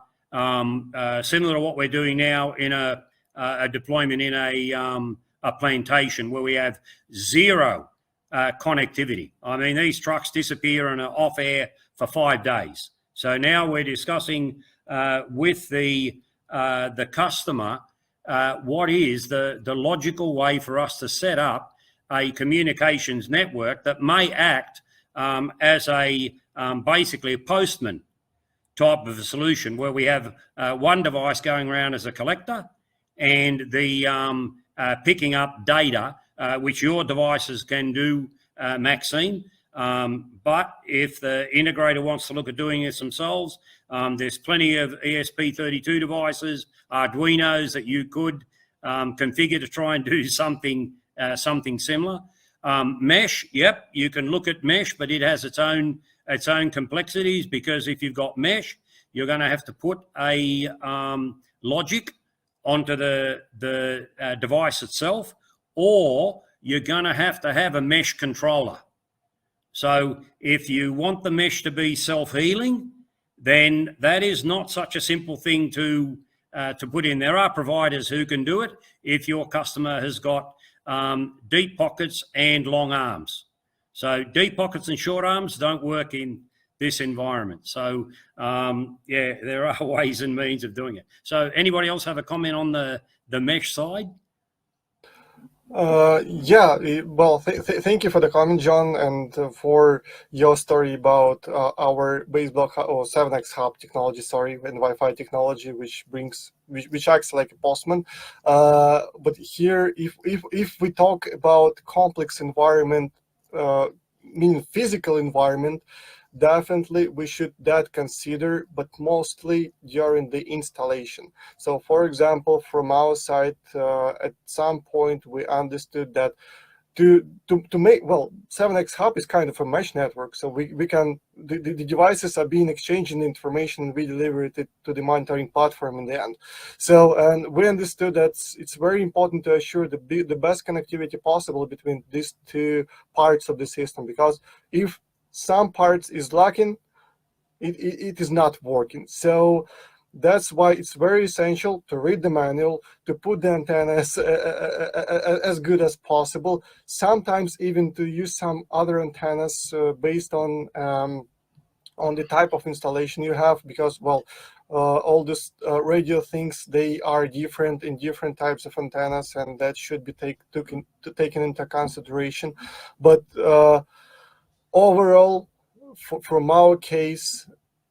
similar to what we're doing now in a deployment in a plantation where we have zero connectivity. I mean, these trucks disappear and are off air for 5 days. So now we're discussing with the customer what is the logical way for us to set up a communications network that may act as a basically a postman type of a solution, where we have one device going around as a collector and the picking up data, which your devices can do, Maxine. But if the integrator wants to look at doing this themselves, there's plenty of ESP32 devices, Arduinos that you could configure to try and do something similar. Mesh, yep, you can look at mesh, but it has its own complexities, because if you've got mesh, you're going to have to put a logic onto the device itself, or you're going to have a mesh controller. So if you want the mesh to be self-healing, then that is not such a simple thing to put in. There are providers who can do it if your customer has got deep pockets and long arms. So deep pockets and short arms don't work in this environment. So yeah, there are ways and means of doing it. So anybody else have a comment on the mesh side? Yeah, well, thank you for the comment, John, and for your story about our base block or 7X hub technology, and Wi-Fi technology, which acts like a postman. But here, if we talk about complex environment, meaning physical environment, definitely we should consider, but mostly during the installation. So for example, from our side, at some point we understood that to make, well, 7X hub is kind of a mesh network, so we can, the devices are being exchanging information, and we deliver it to the monitoring platform in the end. So, and we understood that it's very important to assure the best connectivity possible between these two parts of the system, because if some parts is lacking, it is not working. So that's why it's very essential to read the manual, to put the antennas as good as possible, sometimes even to use some other antennas based on the type of installation you have, because, well, all these radio things, they are different in different types of antennas, and that should be taken into consideration. But overall, from our case,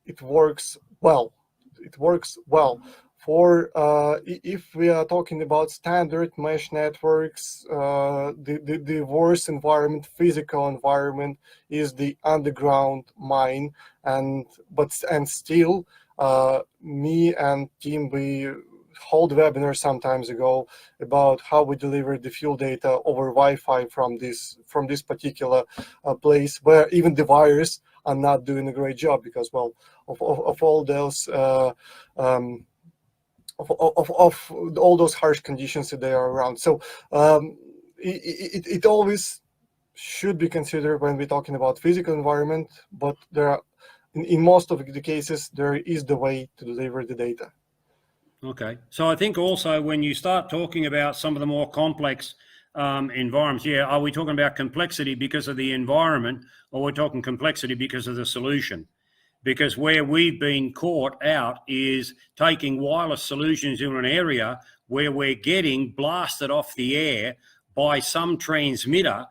it works well. It works well. For if we are talking about standard mesh networks, the worst environment, physical environment, is the underground mine, and still, me and team, we hold webinar sometimes ago about how we deliver the fuel data over Wi-Fi from this particular place, where even the wires are not doing a great job, because, well, of all those of all those harsh conditions that they are around. So it always should be considered when we're talking about physical environment, but there are, in most of the cases, there is the way to deliver the data. Okay, so I think also when you start talking about some of the more complex environments, yeah, are we talking about complexity because of the environment, or we're talking complexity because of the solution? Because where we've been caught out is taking wireless solutions in an area where we're getting blasted off the air by some transmitter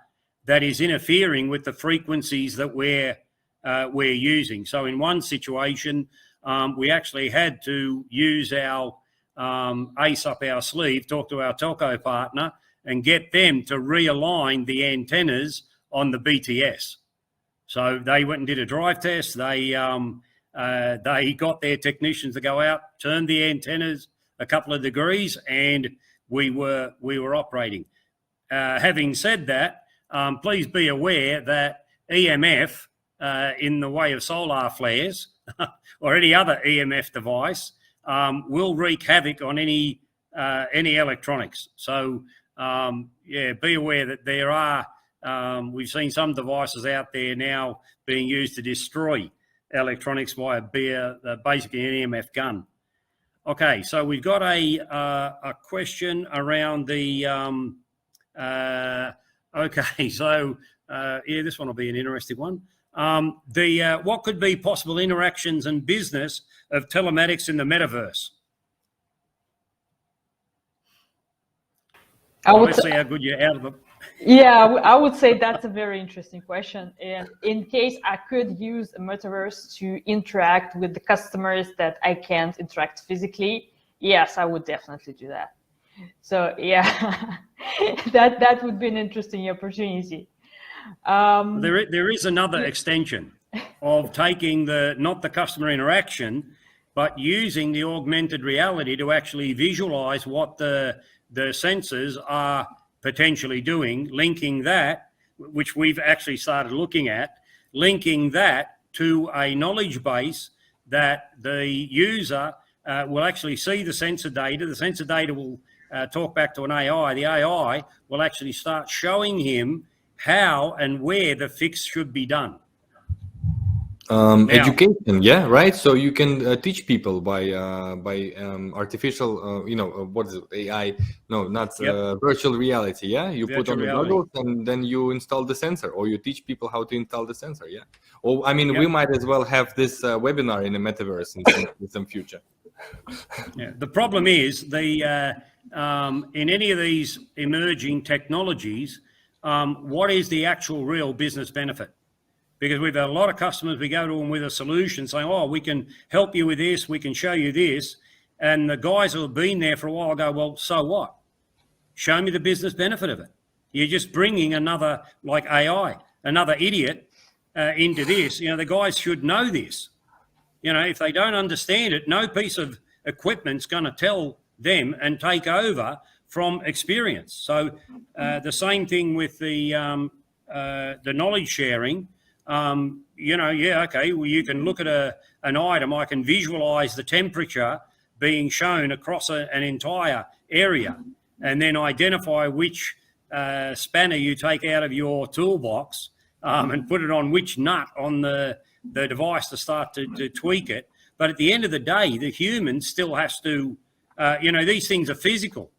that is interfering with the frequencies that we're using. So in one situation, we actually had to use our ace up our sleeve, talk to our telco partner, and get them to realign the antennas on the BTS. So they went and did a drive test. They got their technicians to go out, turn the antennas a couple of degrees, and we were operating. Having said that, please be aware that EMF, in the way of solar flares or any other EMF device, will wreak havoc on any electronics. So yeah, be aware that there are. We've seen some devices out there now being used to destroy electronics via basically an EMF gun. Okay, so we've got a question around the. Okay, so Yeah, this one will be an interesting one. What could be possible interactions and business of telematics in the metaverse? Let's see how good you're out of the... Yeah, I would say that's a very interesting question. And in case I could use a metaverse to interact with the customers that I can't interact physically, yes, I would definitely do that. So yeah, that would be an interesting opportunity. There is another extension of taking not the customer interaction, but using the augmented reality to actually visualize what the sensors are potentially doing, linking that, which we've actually started looking at, linking that to a knowledge base that the user will actually see the sensor data. The sensor data will talk back to an AI. The AI will actually start showing him how and where the fix should be done. Education, yeah, right. So you can teach people by artificial, what is it, AI? No, not virtual reality. Yeah, you Virtual put on the reality. goggles and then you install the sensor, or you teach people how to install the sensor. Yeah. Or I mean, we might as well have this webinar in the metaverse in some future. Yeah. The problem is in any of these emerging technologies, what is the actual real business benefit? Because we've got a lot of customers, we go to them with a solution saying, oh, we can help you with this, we can show you this. And the guys who have been there for a while go, well, so what? Show me the business benefit of it. You're just bringing another, like AI, another idiot into this. The guys should know this. If they don't understand it, no piece of equipment's going to tell them and take over from experience. So the same thing with the knowledge sharing. Okay, well, you can look at an item. I can visualize the temperature being shown across an entire area, and then identify which spanner you take out of your toolbox and put it on which nut on the device to start to tweak it. But at the end of the day, the human still has to, these things are physical.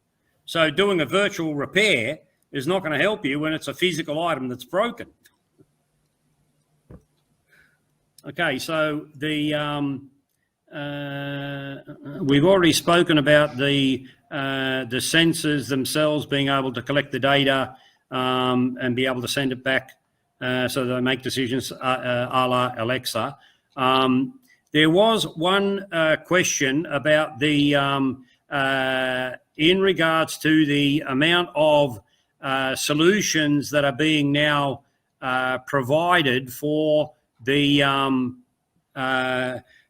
So doing a virtual repair is not going to help you when it's a physical item that's broken. Okay, so we've already spoken about the sensors themselves being able to collect the data and be able to send it back so they make decisions a la Alexa. There was one question about the in regards to the amount of solutions that are being now provided for the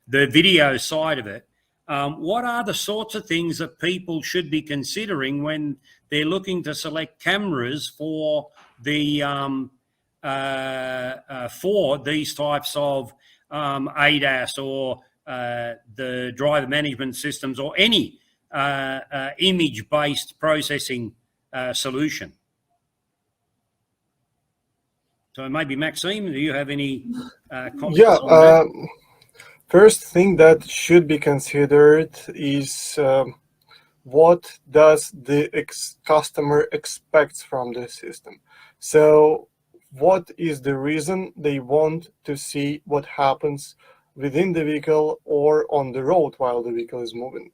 video side of it. What are the sorts of things that people should be considering when they're looking to select cameras for the for these types of ADAS or the driver management systems or any image-based processing solution? So maybe Maxime, do you have any comments on that? First thing that should be considered is what does the customer expects from the system. So what is the reason they want to see what happens within the vehicle or on the road while the vehicle is moving?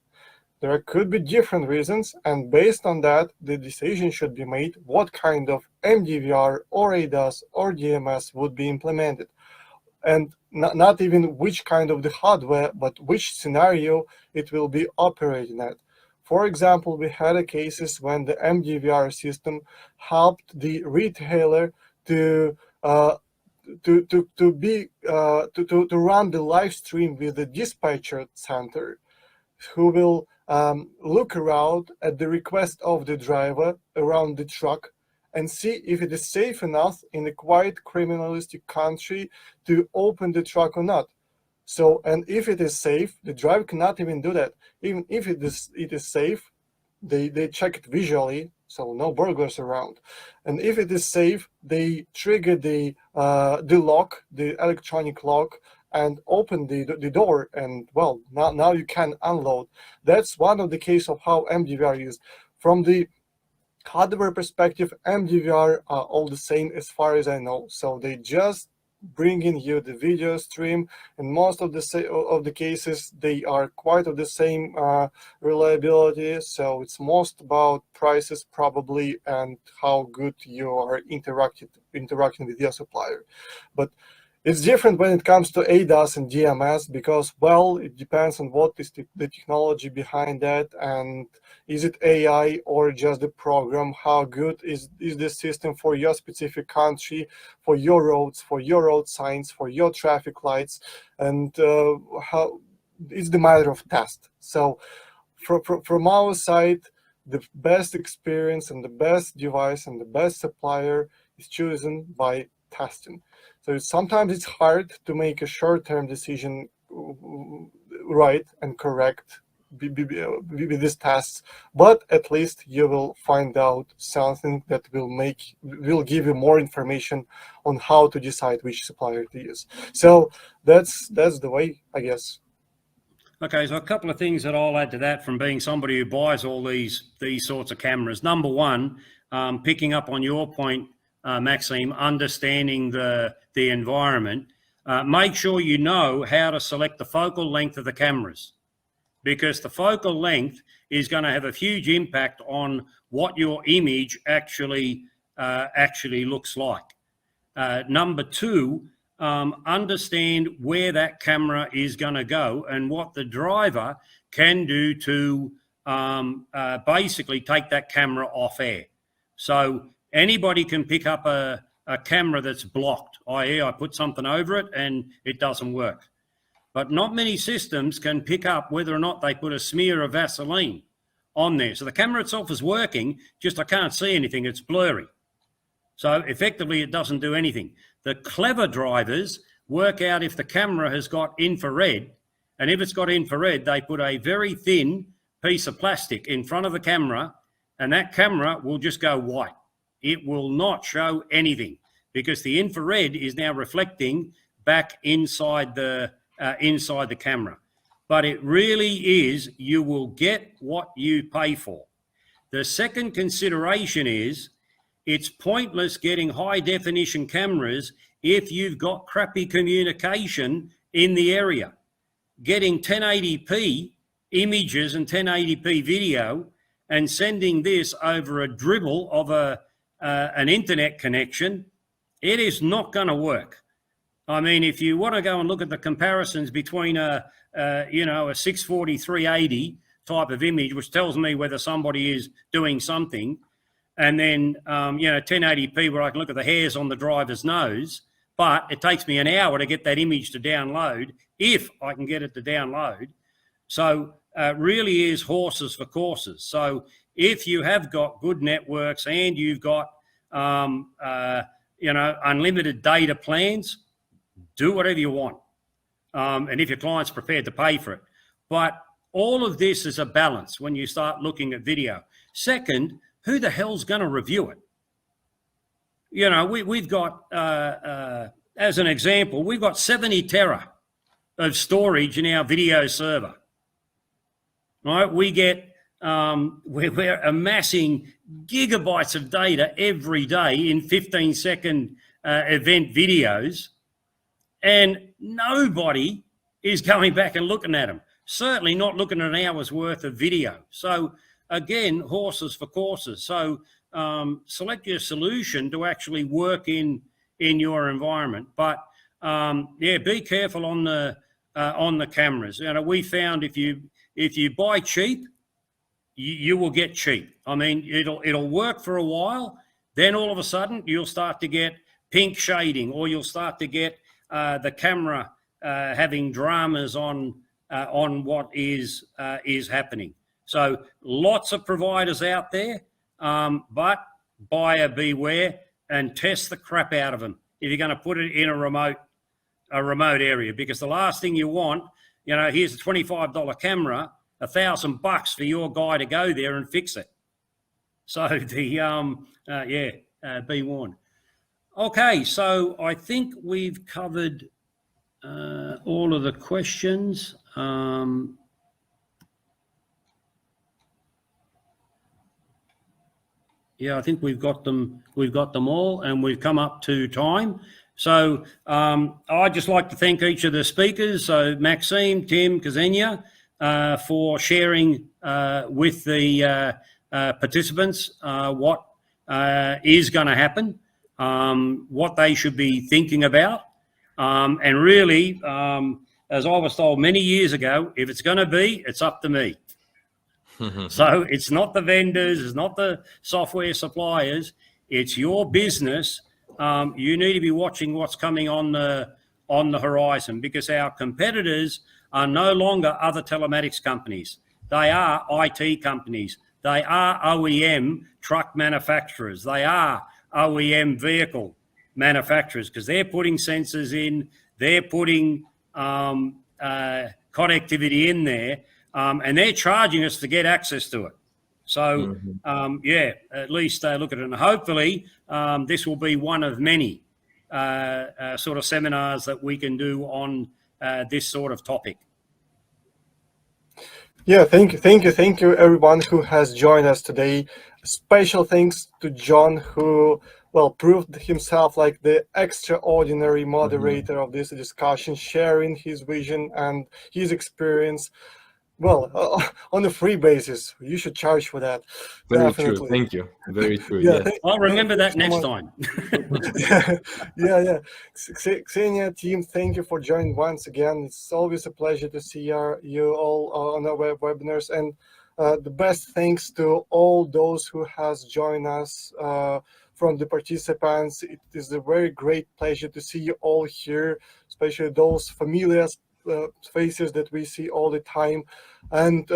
There could be different reasons, and based on that, the decision should be made what kind of MDVR or ADAS or DMS would be implemented. And not even which kind of the hardware, but which scenario it will be operating at. For example, we had cases when the MDVR system helped the retailer to run the live stream with the dispatcher center, who will look around at the request of the driver around the truck and see if it is safe enough in a quiet criminalistic country to open the truck or not. So, and if it is safe, the driver cannot even do that. Even if it is safe, they check it visually, so no burglars around. And if it is safe, they trigger the lock, the electronic lock, and open the door, and well, now you can unload. That's one of the case of how MDVR is. From the hardware perspective, MDVR are all the same as far as I know. So they just bringing you the video stream, and most of the cases they are quite of the same reliability. So it's most about prices probably and how good you are interacting with your supplier. But it's different when it comes to ADAS and DMS because, well, it depends on what is the technology behind that, and is it AI or just the program? How good is the system for your specific country, for your roads, for your road signs, for your traffic lights, and how it's the matter of test. So from our side, the best experience and the best device and the best supplier is chosen by testing. So sometimes it's hard to make a short-term decision right and correct with these tests, but at least you will find out something that will give you more information on how to decide which supplier to use. So that's the way, I guess. Okay, so a couple of things that I'll add to that from being somebody who buys all these sorts of cameras. Number one, picking up on your point, Maxime, understanding the environment, make sure you know how to select the focal length of the cameras, because the focal length is going to have a huge impact on what your image actually looks like. Number two, understand where that camera is going to go and what the driver can do to basically take that camera off air. So anybody can pick up a camera that's blocked, i.e. I put something over it and it doesn't work. But not many systems can pick up whether or not they put a smear of Vaseline on there. So the camera itself is working, just I can't see anything, it's blurry. So effectively it doesn't do anything. The clever drivers work out if the camera has got infrared, and if it's got infrared, they put a very thin piece of plastic in front of the camera, and that camera will just go white. It will not show anything because the infrared is now reflecting back inside the camera. But it really is, you will get what you pay for. The second consideration is it's pointless getting high definition cameras if you've got crappy communication in the area. Getting 1080p images and 1080p video and sending this over a dribble of an internet connection, it is not going to work. I mean, if you want to go and look at the comparisons between a 640 380 type of image, which tells me whether somebody is doing something, and then 1080p where I can look at the hairs on the driver's nose, but it takes me an hour to get that image to download, if I can get it to download. So really is horses for courses. So if you have got good networks and you've got unlimited data plans, do whatever you want. And if your client's prepared to pay for it. But all of this is a balance when you start looking at video. Second, who the hell's going to review it? You know, we've got, as an example, we've got 70 tera of storage in our video server. Right? We get, we're amassing gigabytes of data every day in 15-second event videos, and nobody is going back and looking at them. Certainly not looking at an hour's worth of video. So again, horses for courses. So select your solution to actually work in your environment. But be careful on the cameras. You know, we found if you buy cheap, you will get cheap. I mean, it'll work for a while. Then all of a sudden you'll start to get pink shading, or you'll start to get the camera having dramas on what is happening. So lots of providers out there, but buyer beware and test the crap out of them if you're going to put it in a remote area, because the last thing you want, here's a $25 camera, $1,000 for your guy to go there and fix it. So be warned. Okay, so I think we've covered all of the questions. Yeah, I think we've got them. We've got them all, and we've come up to time. So I'd just like to thank each of the speakers. So Maxime, Tim, Ksenia, for sharing with the participants what is going to happen, what they should be thinking about, and really, as I was told many years ago, if it's going to be, it's up to me. So it's not the vendors, it's not the software suppliers, it's your business. You need to be watching what's coming on the horizon, because our competitors are no longer other telematics companies. They are IT companies. They are OEM truck manufacturers. They are OEM vehicle manufacturers, because they're putting sensors in, they're putting connectivity in there, and they're charging us to get access to it. So, yeah, at least look at it. And hopefully this will be one of many sort of seminars that we can do on this sort of topic. Yeah, thank you, everyone who has joined us today. Special thanks to John, who, well, proved himself like the extraordinary moderator of this discussion, sharing his vision and his experience. Well, on a free basis. You should charge for that. Very Definitely. true. Thank you. Very true. Yeah, Yes. I'll remember that next time. yeah. Ksenia, team, thank you for joining once again. It's always a pleasure to see you all on our webinars. And the best thanks to all those who has joined us from the participants. It is a very great pleasure to see you all here, especially those familiar faces that we see all the time. And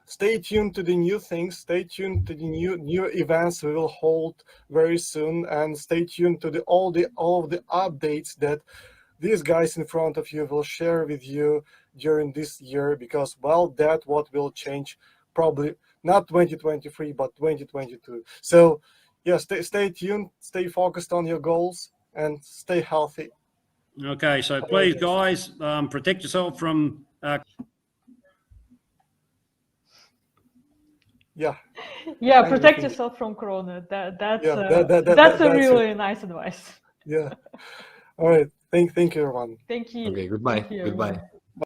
stay tuned to the new things, stay tuned to the new events we will hold very soon, and stay tuned to all the updates that these guys in front of you will share with you during this year, because, well, that's what will change, probably not 2023 but 2022. So yeah, stay tuned, stay focused on your goals, and stay healthy. Okay, so please, guys, protect yourself from Yeah, protect yourself from corona. That's a really nice advice. Yeah. All right, thank you, everyone. Thank you. Okay, goodbye. Thank you, Goodbye. everyone.